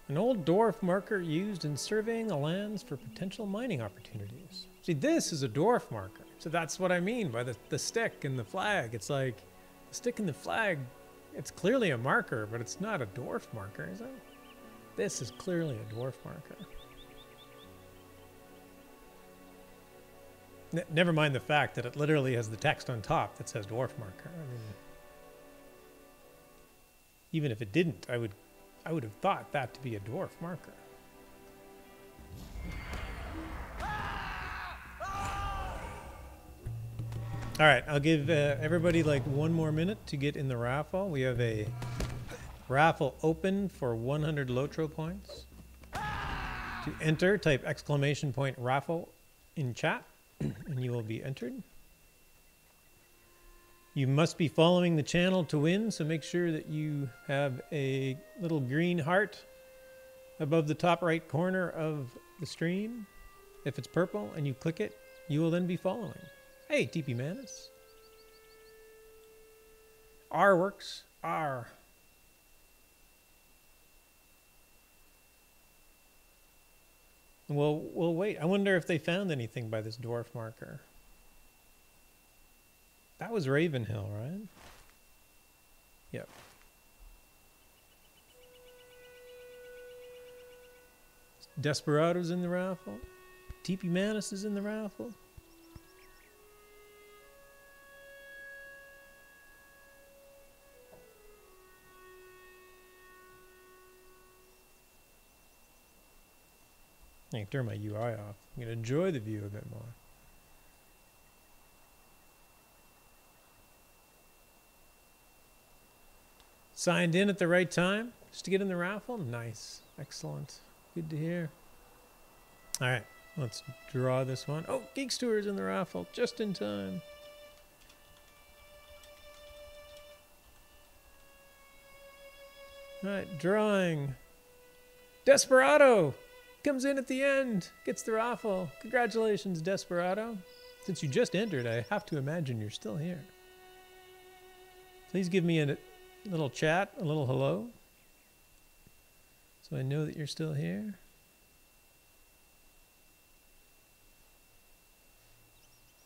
An old dwarf marker used in surveying the lands for potential mining opportunities. See, this is a dwarf marker. So that's what I mean by the stick and the flag. It's like, the stick and the flag, it's clearly a marker, but it's not a dwarf marker, is it? This is clearly a dwarf marker. Never mind the fact that it literally has the text on top that says dwarf marker. I mean, even if it didn't, I would have thought that to be a dwarf marker. All right, I'll give everybody like one more minute to get in the raffle. We have a raffle open for 100 Lotro points. To enter, type !raffle in chat, and you will be entered. You must be following the channel to win, so make sure that you have a little green heart above the top right corner of the stream. If it's purple and you click it, you will then be following. Hey, TP Manus. R works. R. We'll wait. I wonder if they found anything by this dwarf marker. That was Ravenhill, right? Yep. Desperado's in the raffle. TP Manus is in the raffle. I can turn my UI off. I'm going to enjoy the view a bit more. Signed in at the right time just to get in the raffle? Nice. Excellent. Good to hear. All right. Let's draw this one. Oh, Geeks Tour is in the raffle just in time. All right. Drawing. Desperado comes in at the end. Gets the raffle. Congratulations, Desperado. Since you just entered, I have to imagine you're still here. Please give me a little chat, a little hello, so I know that you're still here.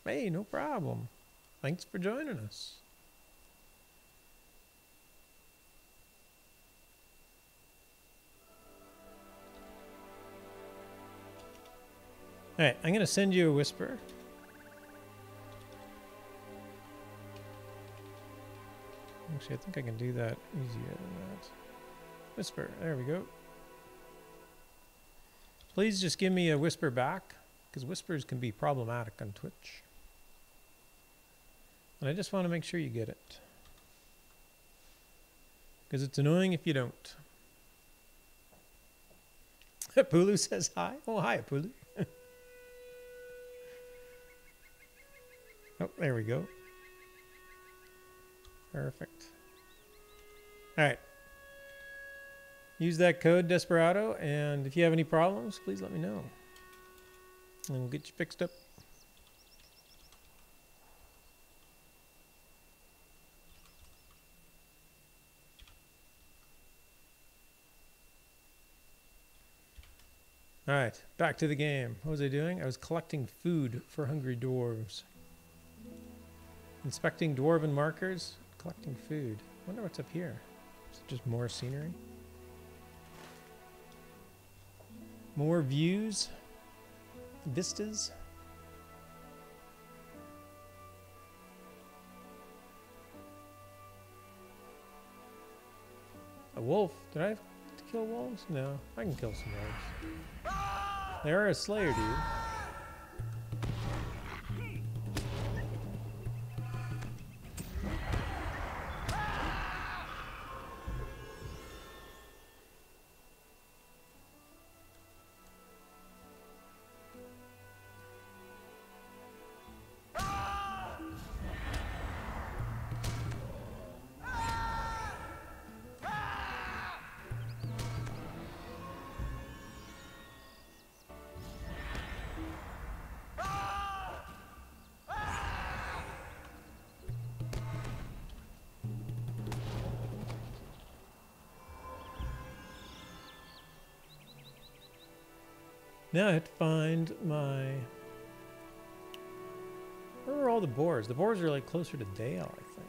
Hey, no problem. Thanks for joining us. All right, I'm going to send you a whisper. Actually, I think I can do that easier than that. Whisper, there we go. Please just give me a whisper back, because whispers can be problematic on Twitch. And I just want to make sure you get it, because it's annoying if you don't. Pulu says hi. Oh, hi, Pulu. Oh, there we go. Perfect. All right. Use that code, Desperado, and if you have any problems, please let me know. And we'll get you fixed up. All right, back to the game. What was I doing? I was collecting food for hungry dwarves. Inspecting dwarven markers, collecting food. I wonder what's up here. Is it just more scenery? More views? Vistas? A wolf? Did I have to kill wolves? No, I can kill some wolves. They are a slayer, dude. Now I have to find my... Where are all the boars? The boars are like closer to Dale, I think.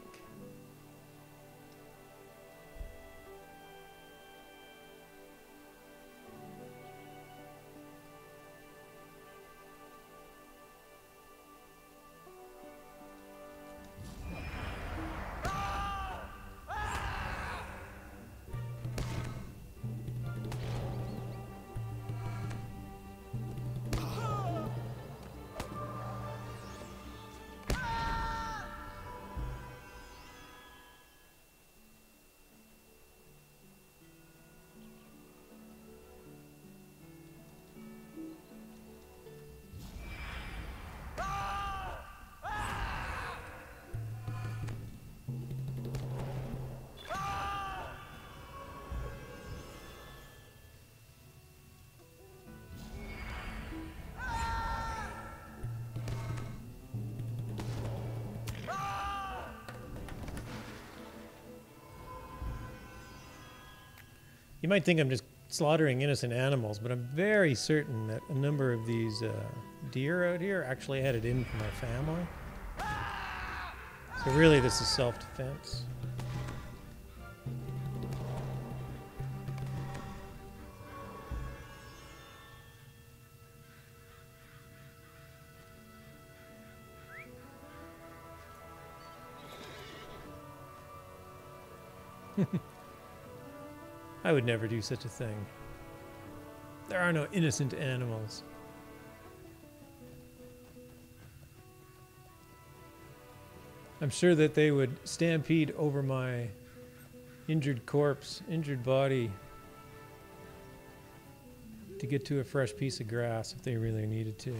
You might think I'm just slaughtering innocent animals, but I'm very certain that a number of these deer out here actually had it in for my family. So really this is self-defense. I would never do such a thing. There are no innocent animals. I'm sure that they would stampede over my injured corpse, injured body, to get to a fresh piece of grass if they really needed to.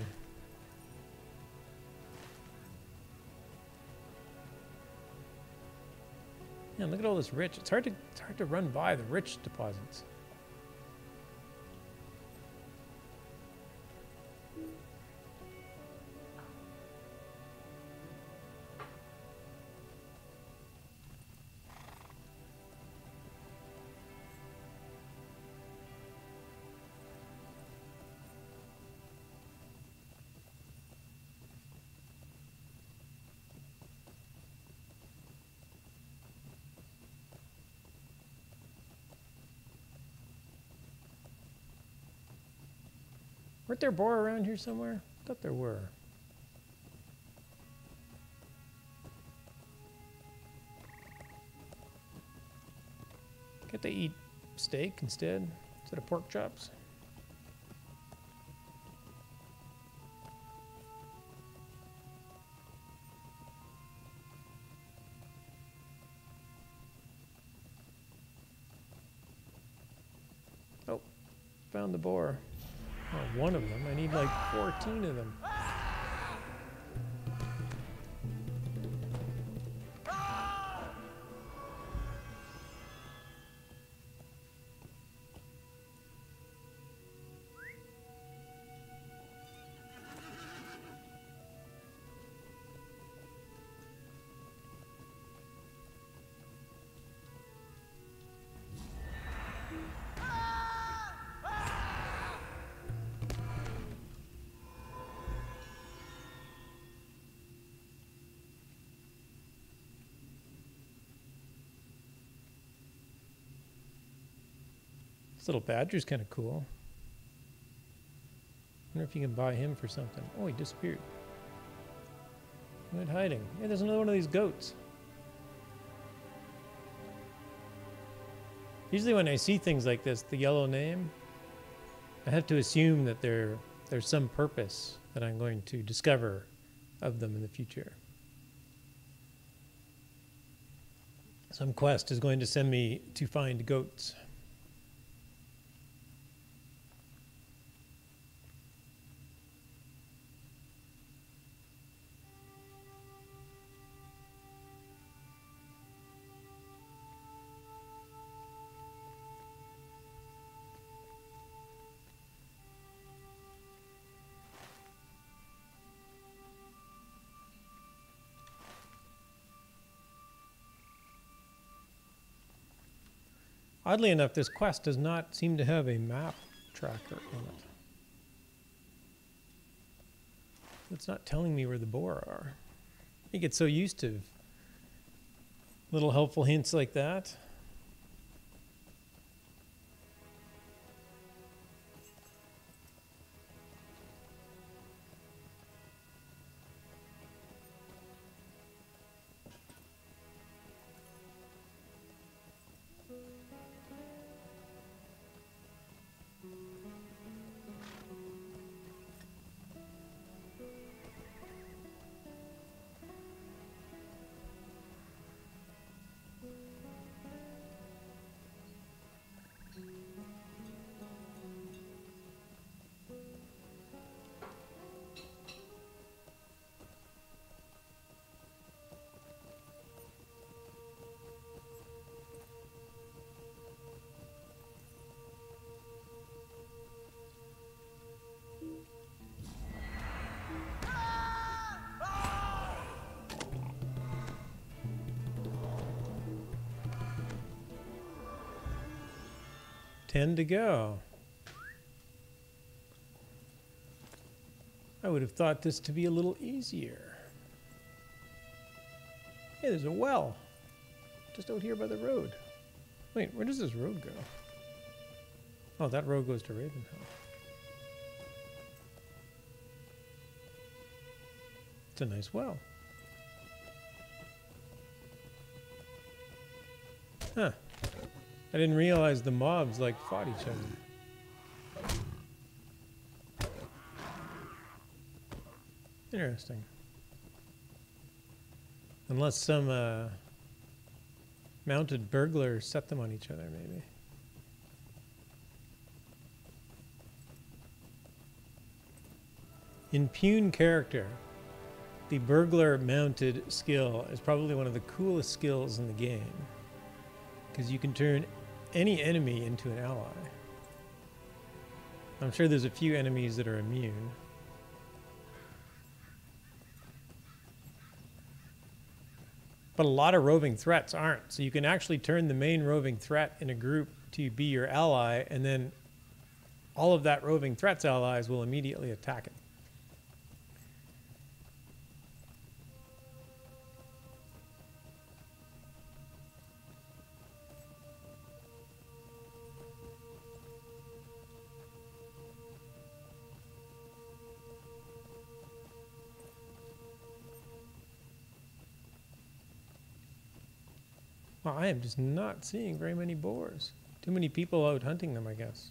Man, look at all this rich. It's hard to run by the rich deposits. Weren't there boar around here somewhere? I thought there were. Can't they eat steak instead of pork chops? Oh, found the boar. Oh, one of them. I need like 14 of them. This little badger's kind of cool. Wonder if you can buy him for something. Oh, he disappeared. He went hiding. Hey, there's another one of these goats. Usually when I see things like this, the yellow name, I have to assume that there's some purpose that I'm going to discover of them in the future. Some quest is going to send me to find goats. Oddly enough, this quest does not seem to have a map tracker in it. It's not telling me where the boar are. You get so used to little helpful hints like that. 10 to go. I would have thought this to be a little easier. Hey, there's a well. Just out here by the road. Wait, where does this road go? Oh, that road goes to Ravenhill. It's a nice well. Huh. I didn't realize the mobs like fought each other. Interesting. Unless some mounted burglar set them on each other, maybe. Impugn character. The burglar mounted skill is probably one of the coolest skills in the game, because you can turn any enemy into an ally. I'm sure there's a few enemies that are immune. But a lot of roving threats aren't. So you can actually turn the main roving threat in a group to be your ally, and then all of that roving threat's allies will immediately attack it. Well, I am just not seeing very many boars. Too many people out hunting them, I guess.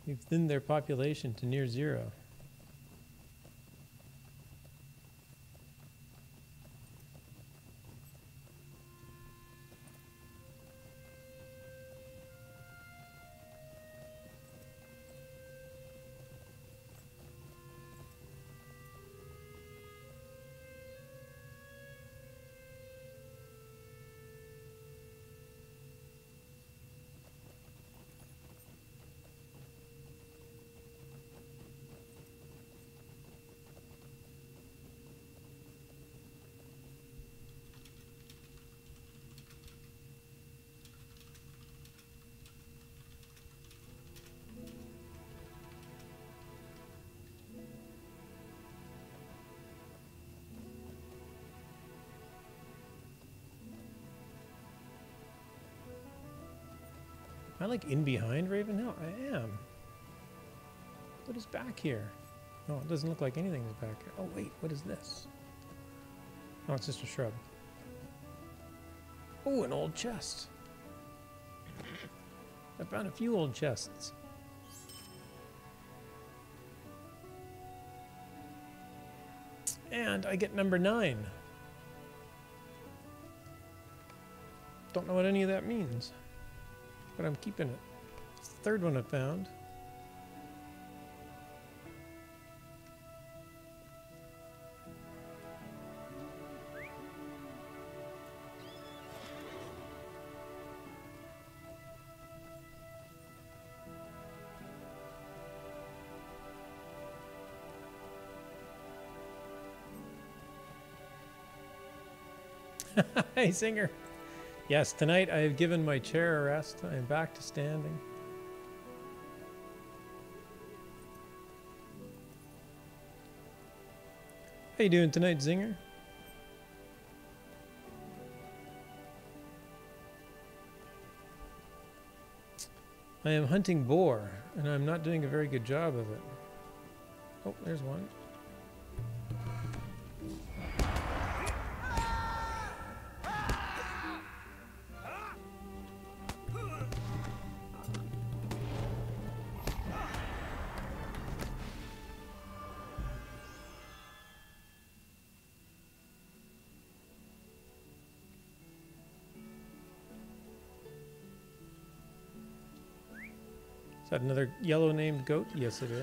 We've thinned their population to near zero. Am I like in behind Ravenhill? I am. What is back here? Oh, it doesn't look like anything is back here. Oh wait, what is this? Oh, it's just a shrub. Oh, an old chest. I found a few old chests. And I get number 9. Don't know what any of that means, but I'm keeping it. It's the 3rd one I found. Hey, Singer. Yes, tonight I have given my chair a rest. I am back to standing. How you doing tonight, Zinger? I am hunting boar, and I'm not doing a very good job of it. Oh, there's one. Is that another yellow named goat? Yes, it is.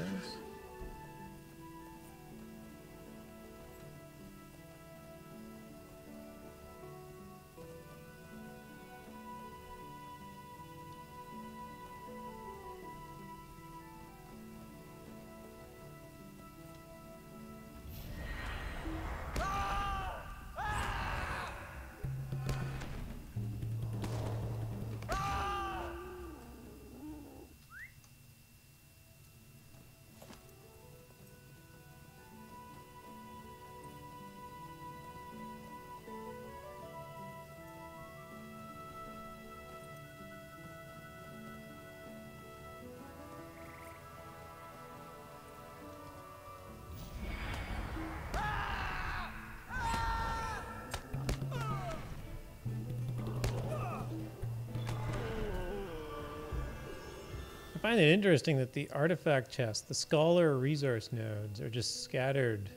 find it interesting that the artifact chest, the scholar resource nodes, are just scattered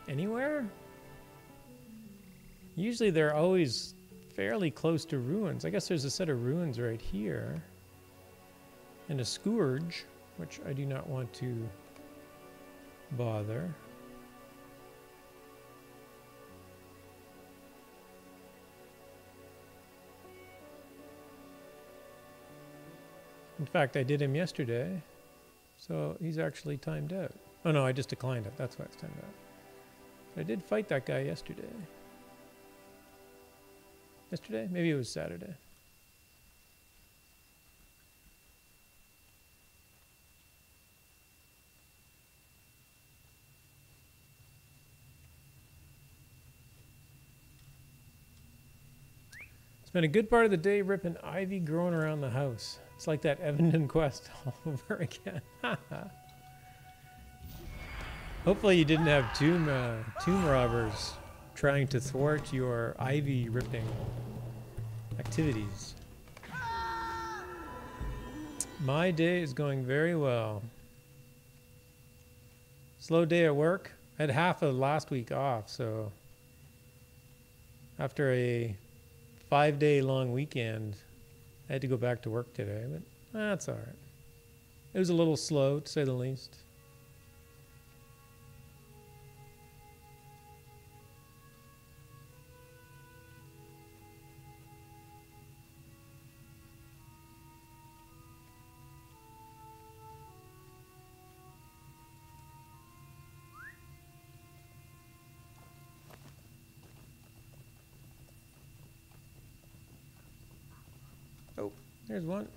anywhere. Usually they're always fairly close to ruins. I guess there's a set of ruins right here. And a scourge, which I do not want to bother. In fact, I did him yesterday, so he's actually timed out. Oh no, I just declined it. That's why it's timed out. I did fight that guy yesterday. Yesterday? Maybe it was Saturday. Spent a good part of the day ripping ivy growing around the house. It's like that Evandon quest all over again. Hopefully you didn't have tomb robbers trying to thwart your ivy ripping activities. My day is going very well. Slow day at work. I had half of last week off, so after a 5-day long weekend, I had to go back to work today, but that's all right. It was a little slow, to say the least. Oh, there's one.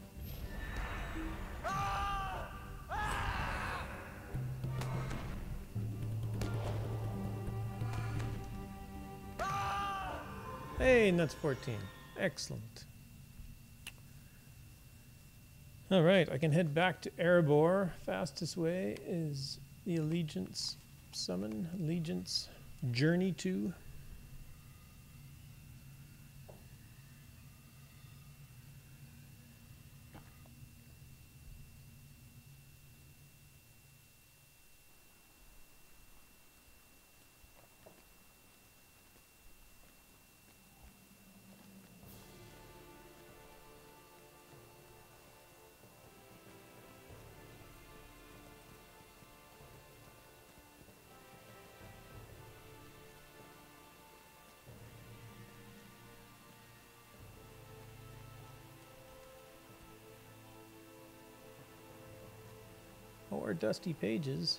Hey, and that's 14. Excellent. All right, I can head back to Erebor. Fastest way is the Allegiance summon. Allegiance Journey to. Or dusty pages.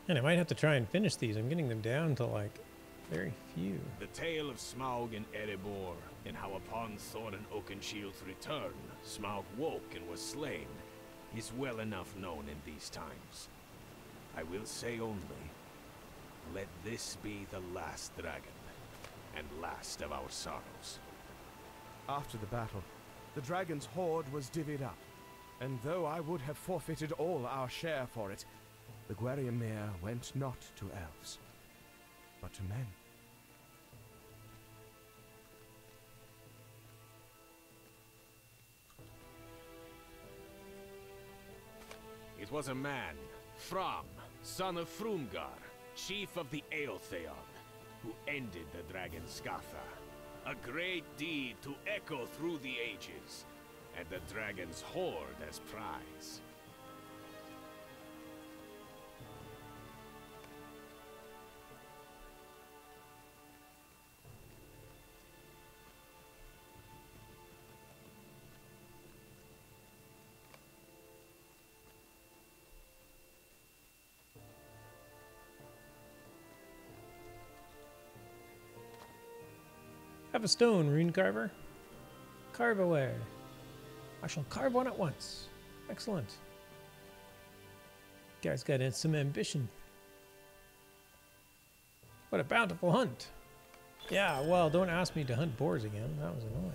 And I might have to try and finish these. I'm getting them down to like very few. The tale of Smaug and Erebor, and how upon Thorin Oakenshield's return, Smaug woke and was slain, is well enough known in these times. I will say only, let this be the last dragon, and last of our sorrows. After the battle, the dragon's hoard was divvied up, and though I would have forfeited all our share for it, the Gwariamir went not to elves, but to men. It was a man, Fram, son of Frumgar, chief of the Eotheon, who ended the dragon Skatha. A great deed to echo through the ages, and the dragon's hoard as prize. Have a stone, rune carver. Carve away. I shall carve one at once. Excellent. Guy's got some ambition. What a bountiful hunt. Yeah, well, don't ask me to hunt boars again. That was annoying.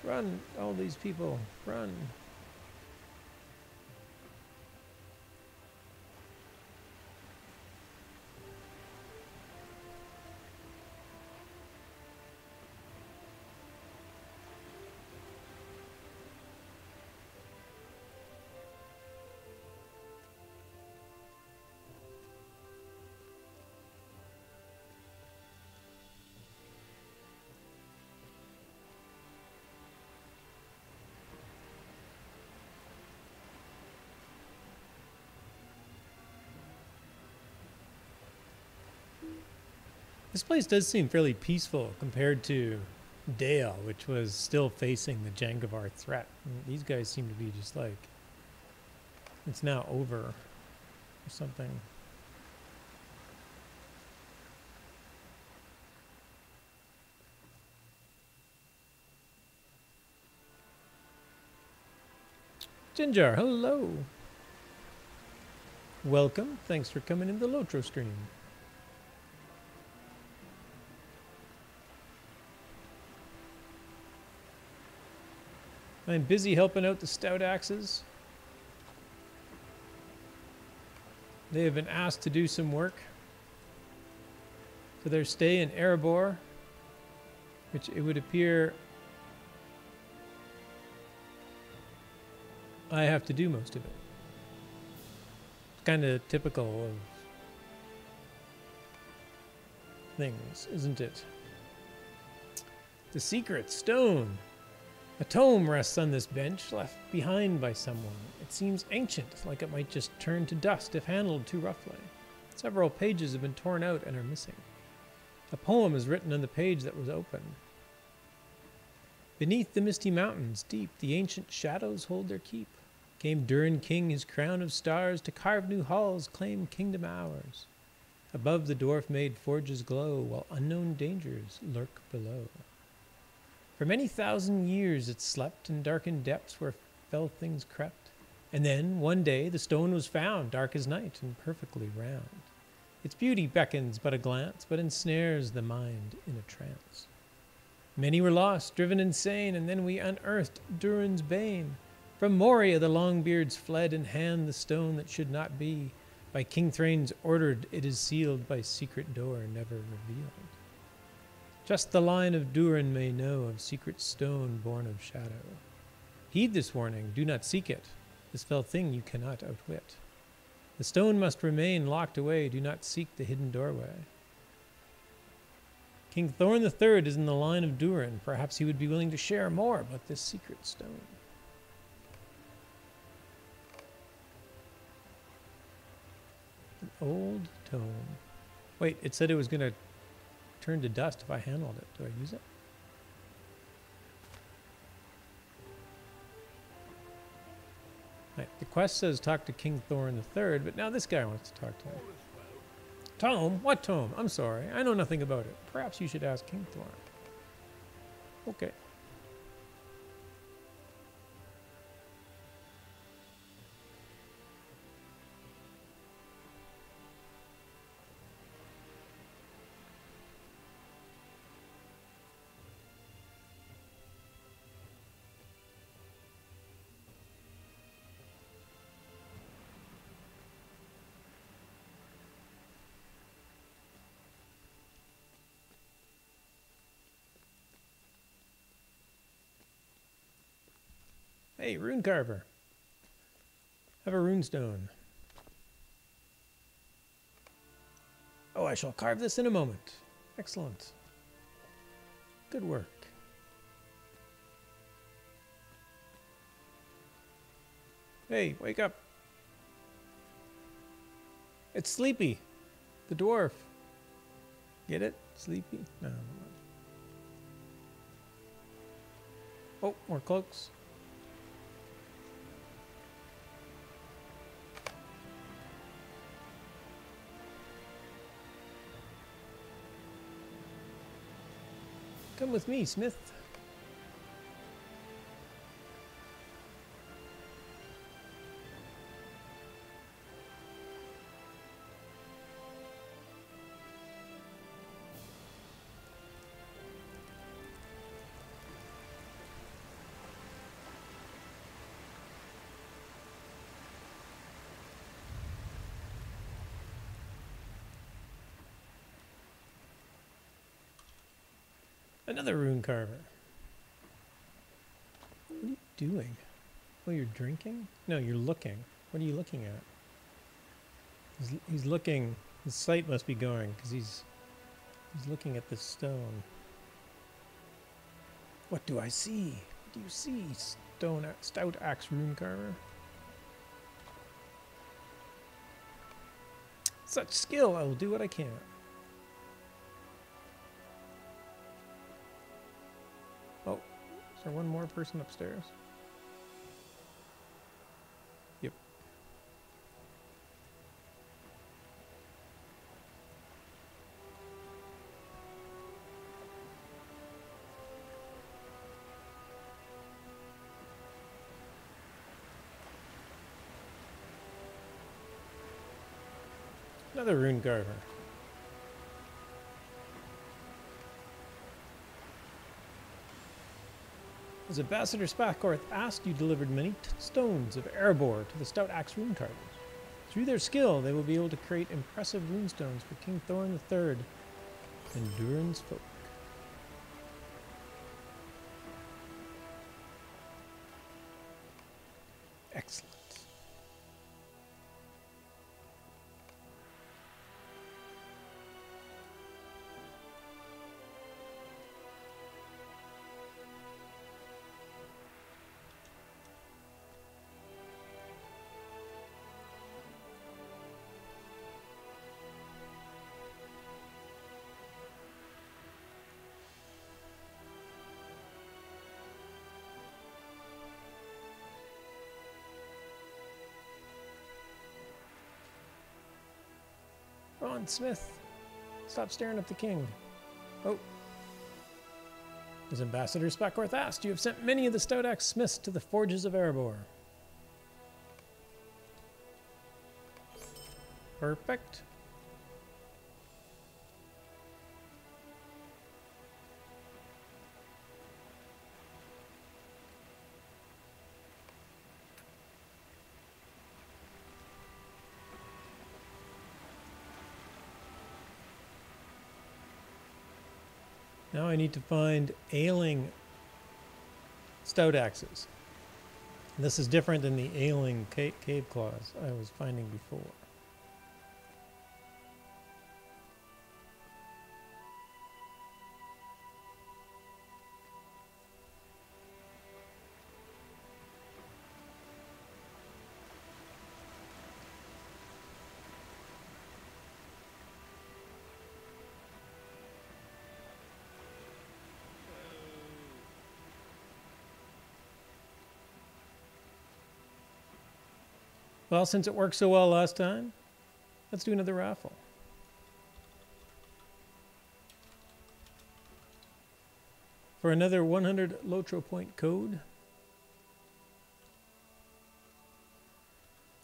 Run, all these people, run. This place does seem fairly peaceful compared to Dale, which was still facing the Jangavar threat. And these guys seem to be just like, it's now over or something. Jinjar, hello. Welcome. Thanks for coming in the Lotro stream. I'm busy helping out the stout axes. They have been asked to do some work for their stay in Erebor, which it would appear I have to do most of it. It's kind of typical of things, isn't it? The secret stone. A tome rests on this bench, left behind by someone. It seems ancient, like it might just turn to dust if handled too roughly. Several pages have been torn out and are missing. A poem is written on the page that was open. Beneath the misty mountains, deep, the ancient shadows hold their keep. Came Durin King, his crown of stars, to carve new halls, claim kingdom ours. Above the dwarf-made forges glow, while unknown dangers lurk below. For many thousand years it slept in darkened depths where fell things crept. And then, one day, the stone was found, dark as night and perfectly round. Its beauty beckons but a glance, but ensnares the mind in a trance. Many were lost, driven insane, and then we unearthed Durin's bane. From Moria the Longbeards fled in hand the stone that should not be. By King Thrain's ordered, it is sealed by secret door never revealed. Just the line of Durin may know of secret stone born of shadow. Heed this warning, do not seek it. This fell thing you cannot outwit. The stone must remain locked away, do not seek the hidden doorway. King Thorn III is in the line of Durin. Perhaps he would be willing to share more about this secret stone. An old tome. Wait, it said it was going to turn to dust if I handled it. Do I use it? Right, the quest says talk to King Thorn III, but now this guy wants to talk to me. Tome? What tome? I'm sorry. I know nothing about it. Perhaps you should ask King Thorn. Okay. Hey, rune carver. Have a rune stone. Oh, I shall carve this in a moment. Excellent. Good work. Hey, wake up. It's Sleepy, the dwarf. Get it? Sleepy? No. Oh, more cloaks. Come with me, Smith. Another rune carver. What are you doing? Oh, you're drinking? No, you're looking. What are you looking at? He's looking. His sight must be going because he's looking at this stone. What do I see? What do you see, stout axe rune carver? Such skill, I will do what I can. Oh, is there one more person upstairs? Yep. Another rune carver. As Ambassador Spathcorth asked, you delivered many stones of Erebor to the stout axe rune carvers. Through their skill, they will be able to create impressive runestones for King Thorin III and Durin's folk. Excellent. Ron Smith, stop staring at the king. Oh. As Ambassador Spathcorth asked, you have sent many of the stout axe smiths to the forges of Erebor. Perfect. Now I need to find ailing stout axes. This is different than the ailing cave claws I was finding before. Well, since it worked so well last time, let's do another raffle. For another 100 Lotro point code.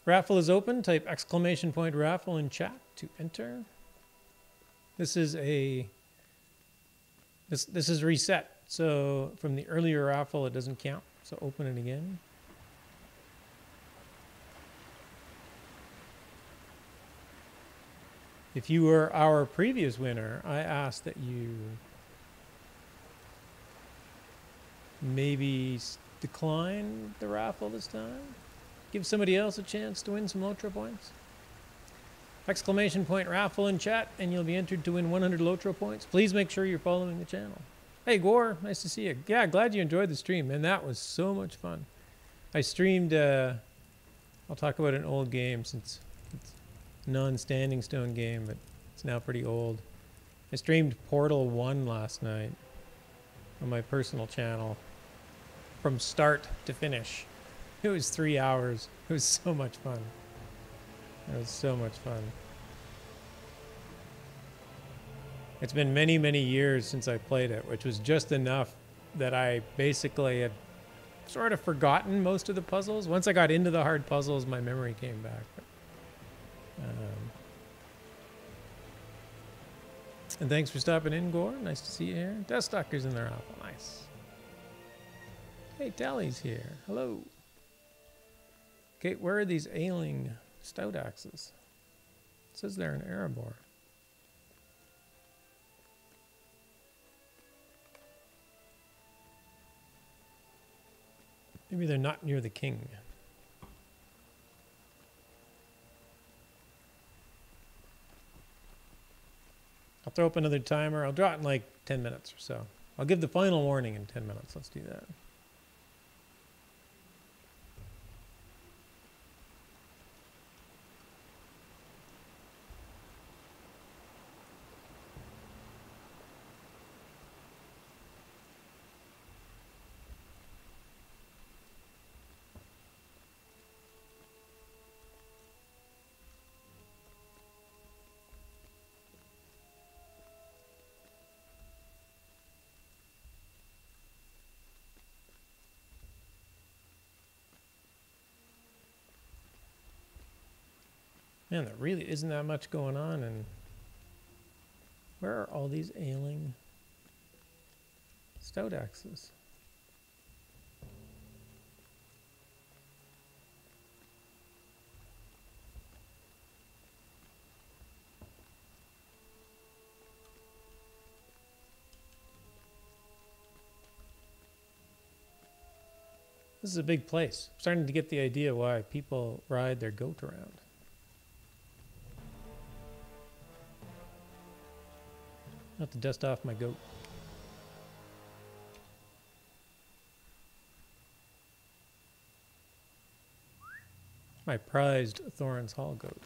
Raffle is open. Type exclamation point raffle in chat to enter. This is a this is reset. So from the earlier raffle it doesn't count. So open it again. If you were our previous winner, I asked that you maybe decline the raffle this time. Give somebody else a chance to win some Lotro points. Exclamation point raffle in chat and you'll be entered to win 100 Lotro points. Please make sure you're following the channel. Hey Gore, nice to see you. Yeah, glad you enjoyed the stream, man. That was so much fun. I streamed, I'll talk about an old game since it's non-standing stone game, but it's now pretty old. I streamed Portal 1 last night on my personal channel from start to finish. It was 3 hours. It was so much fun. It was so much fun. It's been many, many years since I played it, which was just enough that I basically had sort of forgotten most of the puzzles. Once I got into the hard puzzles, my memory came back. And thanks for stopping in, Gore. Nice to see you here. Deathstalker's in the raffle. Nice. Hey, Tally's here. Hello. Okay, where are these ailing stout axes? It says they're in Erebor. Maybe they're not near the king. I'll throw up another timer. I'll draw it in like 10 minutes or so. I'll give the final warning in 10 minutes. Let's do that. Man, there really isn't that much going on. And where are all these ailing stout axes? This is a big place. I'm starting to get the idea why people ride their goat around. I have to dust off my goat. My prized Thorin's Hall goat.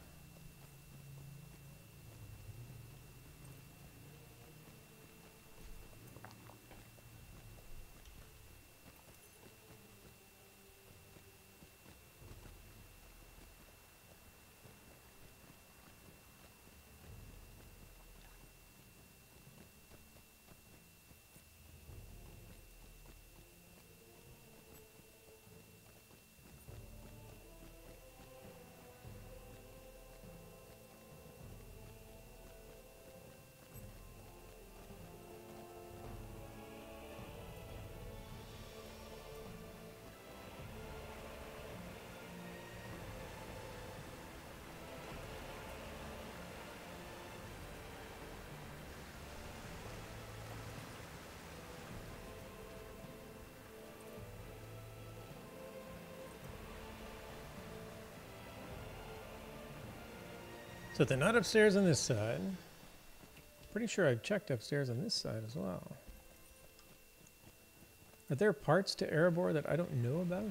So they're not upstairs on this side. Pretty sure I've checked upstairs on this side as well. Are there parts to Erebor that I don't know about?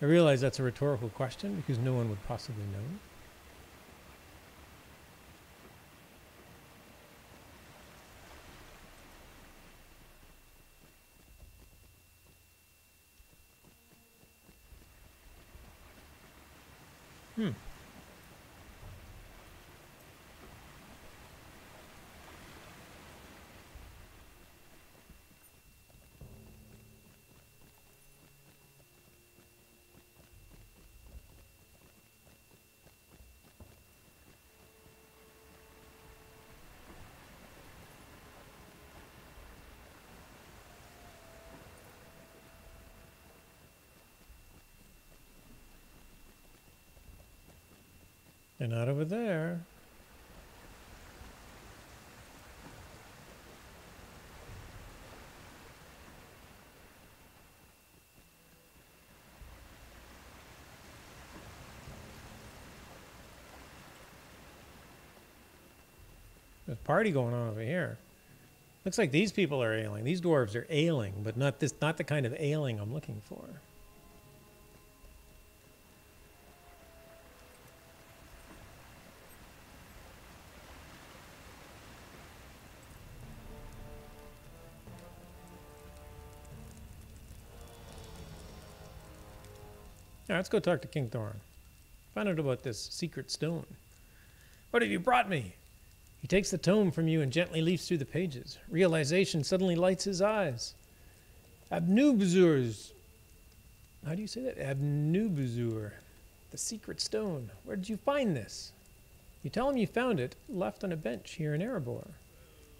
I realize that's a rhetorical question because no one would possibly know. They're not over there. There's a party going on over here. Looks like these people are ailing. These dwarves are ailing, but not the kind of ailing I'm looking for. Yeah, let's go talk to King Thorin. Find out about this secret stone. What have you brought me? He takes the tome from you and gently leafs through the pages. Realization suddenly lights his eyes. Abnubzur's. How do you say that? Abnubzur. The secret stone. Where did you find this? You tell him you found it, left on a bench here in Erebor.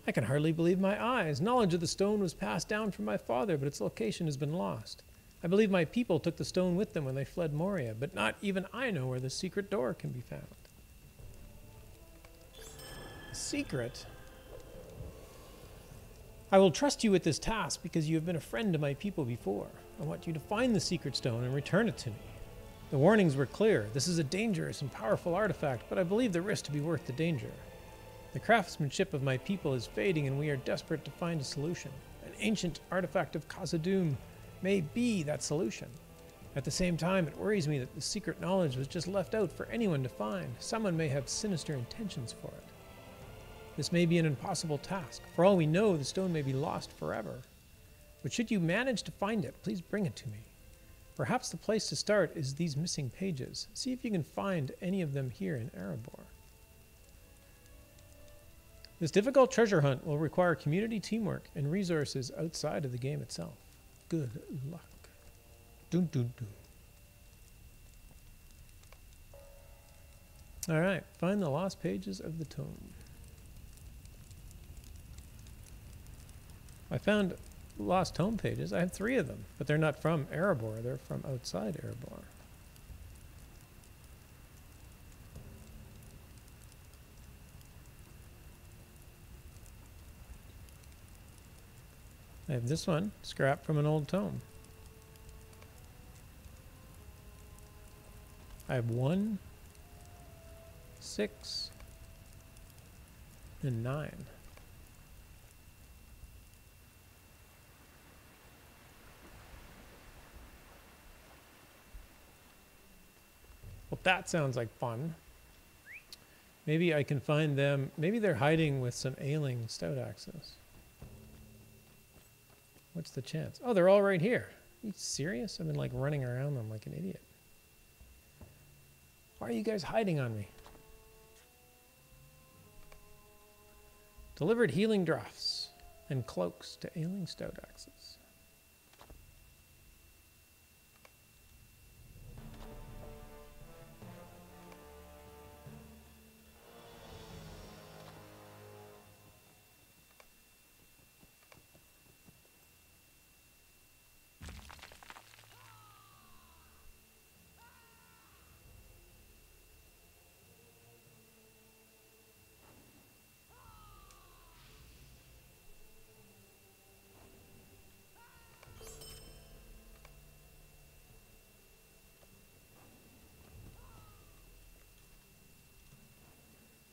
I can hardly believe my eyes. Knowledge of the stone was passed down from my father, but its location has been lost. I believe my people took the stone with them when they fled Moria, but not even I know where the secret door can be found. Secret? I will trust you with this task because you have been a friend to my people before. I want you to find the secret stone and return it to me. The warnings were clear. This is a dangerous and powerful artifact, but I believe the risk to be worth the danger. The craftsmanship of my people is fading and we are desperate to find a solution. An ancient artifact of Khazad-dûm may be that solution. At the same time, it worries me that the secret knowledge was just left out for anyone to find. Someone may have sinister intentions for it. This may be an impossible task. For all we know, the stone may be lost forever. But should you manage to find it, please bring it to me. Perhaps the place to start is these missing pages. See if you can find any of them here in Erebor. This difficult treasure hunt will require community teamwork and resources outside of the game itself. Good luck. Dun, dun, dun. Alright, find the lost pages of the tome. I found lost tome pages. I have 3 of them, but they're not from Erebor. They're from outside Erebor. I have this one, scrap from an old tome. I have 1, 6, and 9. Well, that sounds like fun. Maybe I can find them. Maybe they're hiding with some ailing stout axes. What's the chance? Oh, they're all right here. Are you serious? I've been like running around them like an idiot. Why are you guys hiding on me? Delivered healing draughts and cloaks to ailing stout axes.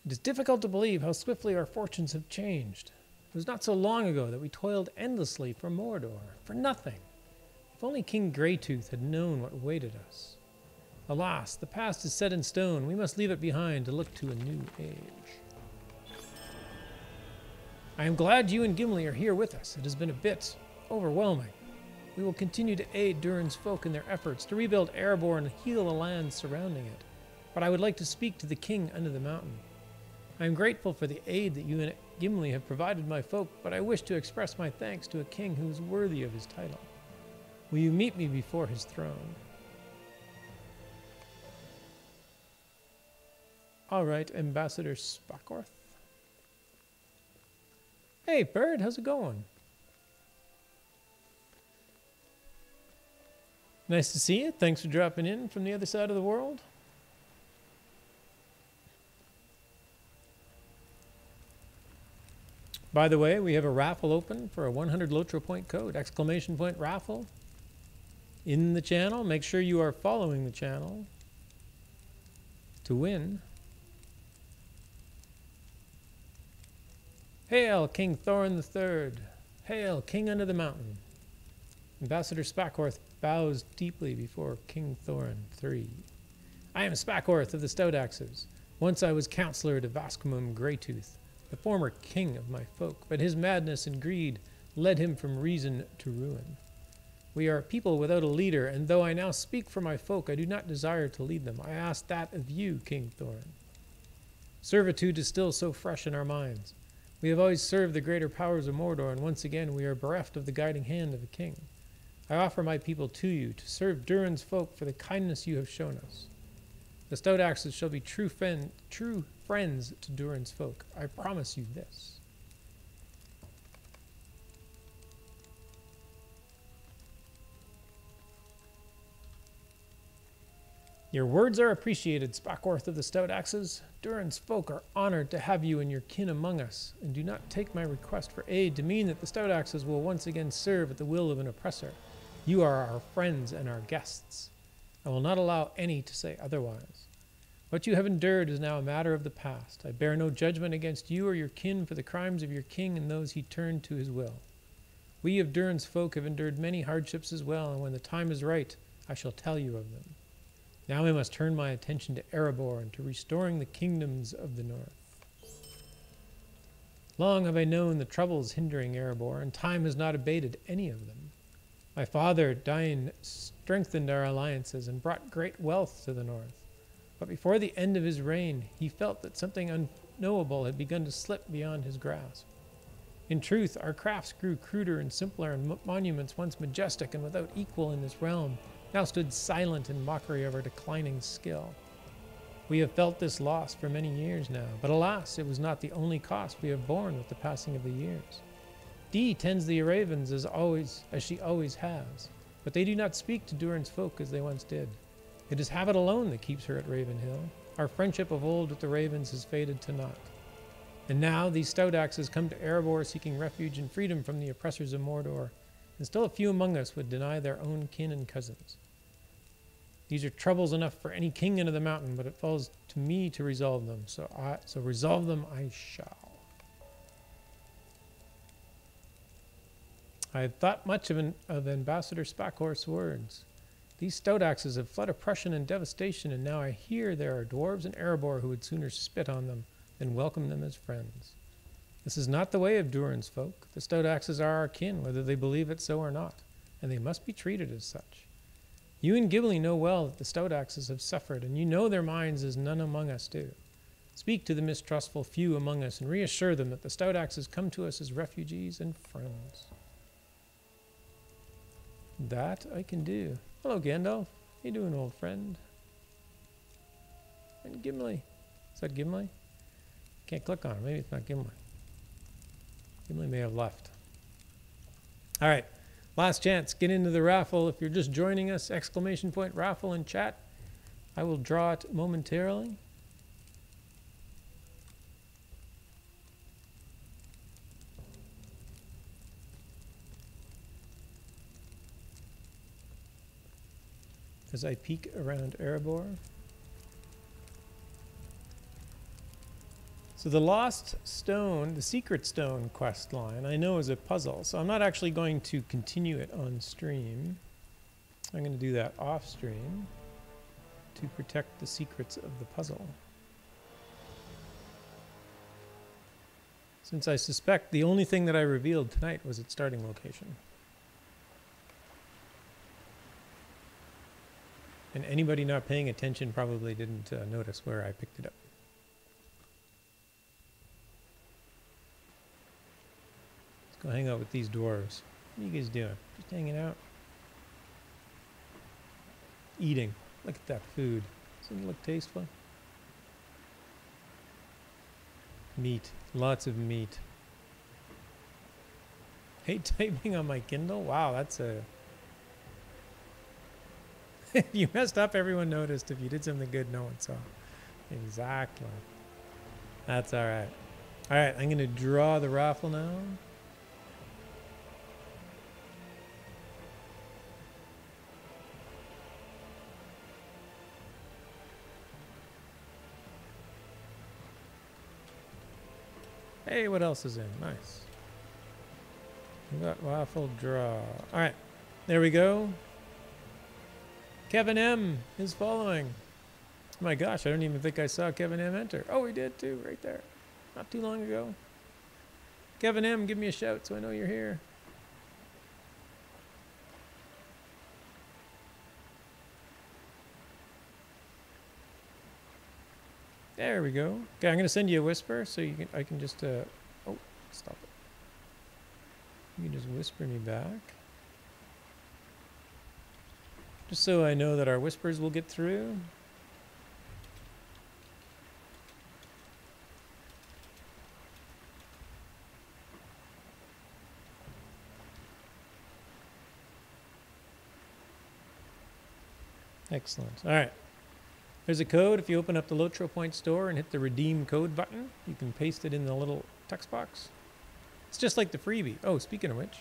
It is difficult to believe how swiftly our fortunes have changed. It was not so long ago that we toiled endlessly for Mordor, for nothing. If only King Greytooth had known what awaited us. Alas, the past is set in stone. We must leave it behind to look to a new age. I am glad you and Gimli are here with us. It has been a bit overwhelming. We will continue to aid Durin's folk in their efforts to rebuild Erebor and heal the lands surrounding it. But I would like to speak to the king under the mountain. I am grateful for the aid that you and Gimli have provided my folk, but I wish to express my thanks to a king who is worthy of his title. Will you meet me before his throne? All right, Ambassador Spakorth. Hey, Bird, how's it going? Nice to see you. Thanks for dropping in from the other side of the world. By the way, we have a raffle open for a 100 Lotro point code, exclamation point raffle in the channel. Make sure you are following the channel to win. Hail, King Thorin III. Hail, King under the mountain. Ambassador Spakorth bows deeply before King Thorin III. I am Spakorth of the Stout Axes. Once I was counselor to Vascomum Greytooth, the former king of my folk, but his madness and greed led him from reason to ruin. We are a people without a leader, and though I now speak for my folk, I do not desire to lead them. I ask that of you, King Thorin. Servitude is still so fresh in our minds. We have always served the greater powers of Mordor, and once again we are bereft of the guiding hand of a king. I offer my people to you, to serve Durin's folk for the kindness you have shown us. The Stout Axes shall be true friends to Durin's folk. I promise you this. Your words are appreciated, Spackhorth of the Stout Axes. Durin's folk are honored to have you and your kin among us, and do not take my request for aid to mean that the Stout Axes will once again serve at the will of an oppressor. You are our friends and our guests. I will not allow any to say otherwise. What you have endured is now a matter of the past. I bear no judgment against you or your kin for the crimes of your king and those he turned to his will. We of Durin's folk have endured many hardships as well, and when the time is right, I shall tell you of them. Now I must turn my attention to Erebor and to restoring the kingdoms of the north. Long have I known the troubles hindering Erebor, and time has not abated any of them. My father, Dain, strengthened our alliances and brought great wealth to the north. But before the end of his reign, he felt that something unknowable had begun to slip beyond his grasp. In truth, our crafts grew cruder and simpler, and monuments once majestic and without equal in this realm now stood silent in mockery of our declining skill. We have felt this loss for many years now, but alas, it was not the only cost we have borne with the passing of the years. Dee tends the ravens as she always has, but they do not speak to Durin's folk as they once did. It is habit alone that keeps her at Ravenhill. Our friendship of old with the ravens has faded to naught. And now these Stout Axes come to Erebor seeking refuge and freedom from the oppressors of Mordor, and still a few among us would deny their own kin and cousins. These are troubles enough for any king of the mountain, but it falls to me to resolve them, so resolve them I shall. I have thought much of Ambassador Spackhorth's words. These Stout Axes have fled oppression and devastation, and now I hear there are dwarves in Erebor who would sooner spit on them than welcome them as friends. This is not the way of Durin's folk. The Stout Axes are our kin, whether they believe it so or not, and they must be treated as such. You and Gimli know well that the Stout Axes have suffered, and you know their minds as none among us do. Speak to the mistrustful few among us and reassure them that the Stout Axes come to us as refugees and friends. That I can do. Hello, Gandalf. How you doing, old friend? And Gimli. Is that Gimli? Can't click on it. Maybe it's not Gimli. Gimli may have left. All right. Last chance. Get into the raffle. If you're just joining us, exclamation point raffle in chat. I will draw it momentarily. As I peek around Erebor. So the Lost Stone, the Secret Stone quest line, I know is a puzzle, so I'm not actually going to continue it on stream. I'm going to do that off stream to protect the secrets of the puzzle. Since I suspect the only thing that I revealed tonight was its starting location. And anybody not paying attention probably didn't notice where I picked it up. Let's go hang out with these dwarves. What are you guys doing? Just hanging out? Eating. Look at that food. Doesn't it look tasteful? Meat. Lots of meat. Hate typing on my Kindle? Wow, that's a... If you messed up, everyone noticed. If you did something good, no one saw. Exactly. That's all right. All right, I'm going to draw the raffle now. Hey, what else is in? Nice. We got raffle draw. All right, there we go. Kevin M is following. Oh my gosh, I don't even think I saw Kevin M enter. Oh, we did too, right there. Not too long ago. Kevin M, give me a shout so I know you're here. There we go. Okay, I'm gonna send you a whisper so you can. I can just. Oh, stop it. You can just whisper me back. Just so I know that our whispers will get through. Excellent. All right. There's a code. If you open up the Lotro Point store and hit the redeem code button, you can paste it in the little text box. It's just like the freebie. Oh, speaking of which.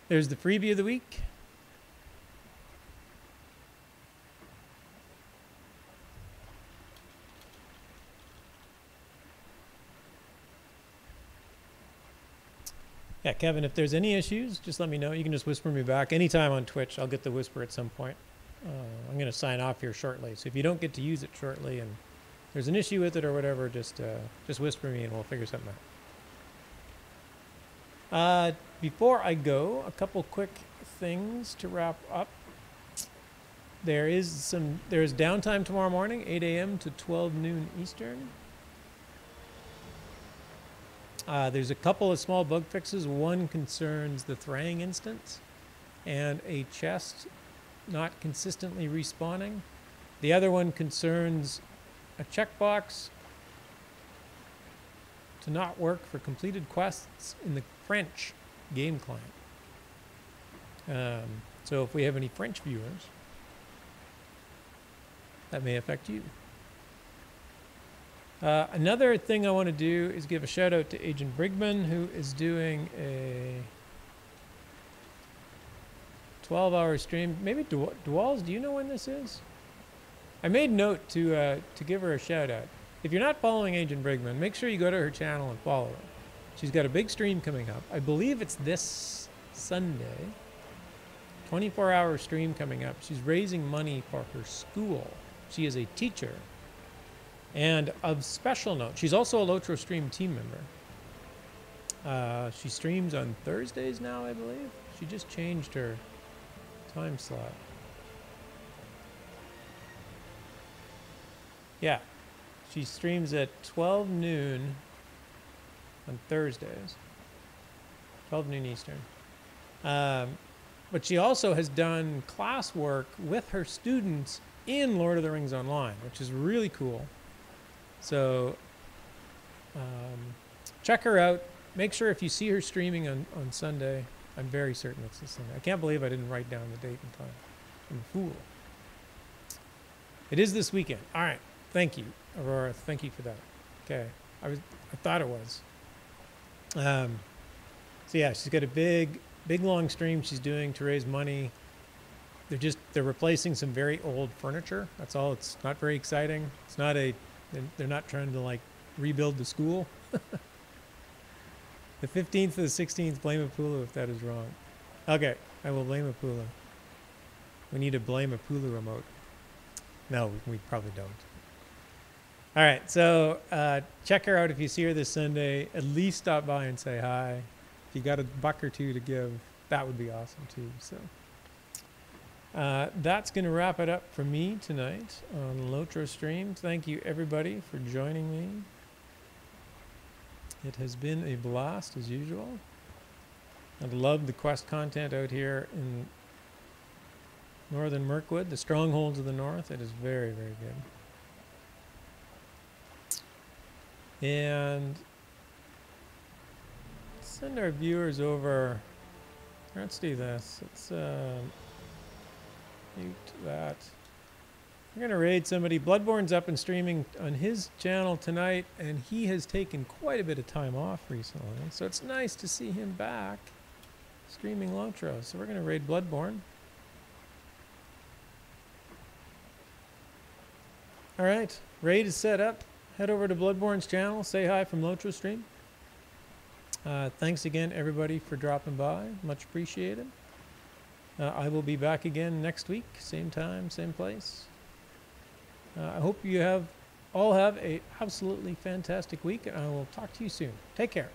There's the freebie of the week. Yeah, Kevin, if there's any issues, just let me know. You can just whisper me back anytime on Twitch. I'll get the whisper at some point. I'm going to sign off here shortly. So if you don't get to use it shortly and there's an issue with it or whatever, just whisper me and we'll figure something out. Before I go, a couple quick things to wrap up. There's downtime tomorrow morning, 8 a.m. to 12 noon Eastern. There's a couple of small bug fixes. One concerns the Thrang instance and a chest not consistently respawning. The other one concerns a checkbox to not work for completed quests in the French game client. So if we have any French viewers, that may affect you. Another thing I want to do is give a shout out to Agent Brigman, who is doing a 12-hour stream. Maybe Dwalls, do you know when this is? I made note to give her a shout out. If you're not following Agent Brigman, make sure you go to her channel and follow her. She's got a big stream coming up. I believe it's this Sunday. 24-hour stream coming up. She's raising money for her school. She is a teacher. And of special note, she's also a Lotro Stream team member. She streams on Thursdays now, I believe. She just changed her time slot. Yeah, she streams at 12 noon on Thursdays. 12 noon Eastern. But she also has done classwork with her students in Lord of the Rings Online, which is really cool. So check her out. Make sure if you see her streaming on Sunday, I'm very certain it's this Sunday. I can't believe I didn't write down the date and time. I'm a fool. It is this weekend. All right. Thank you, Aurora. Thank you for that. Okay. I thought it was. So yeah, she's got a big long stream she's doing to raise money. They're replacing some very old furniture. That's all. It's not very exciting. It's not they're not trying to like rebuild the school. The 15th to the 16th, blame Apula if that is wrong. Okay, I will blame Apula. We need to blame Apula remote. No, we probably don't. All right, so check her out if you see her this Sunday. At least stop by and say hi. If you got a buck or two to give, that would be awesome too. So that's going to wrap it up for me tonight on Lotro Stream. Thank you everybody for joining me. It has been a blast as usual. I love the quest content out here in northern Mirkwood, the strongholds of the north. It is very, very good. And send our viewers over. Let's do this. Let's mute that. We're going to raid somebody. Bloodborne's up and streaming on his channel tonight, and he has taken quite a bit of time off recently. So it's nice to see him back streaming Lotro. So we're going to raid Bloodborne. All right, raid is set up. Head over to Bloodborne's channel. Say hi from Lotro Stream. Thanks again, everybody, for dropping by. Much appreciated. I will be back again next week. Same time, same place. I hope you all have a absolutely fantastic week, and I will talk to you soon. Take care.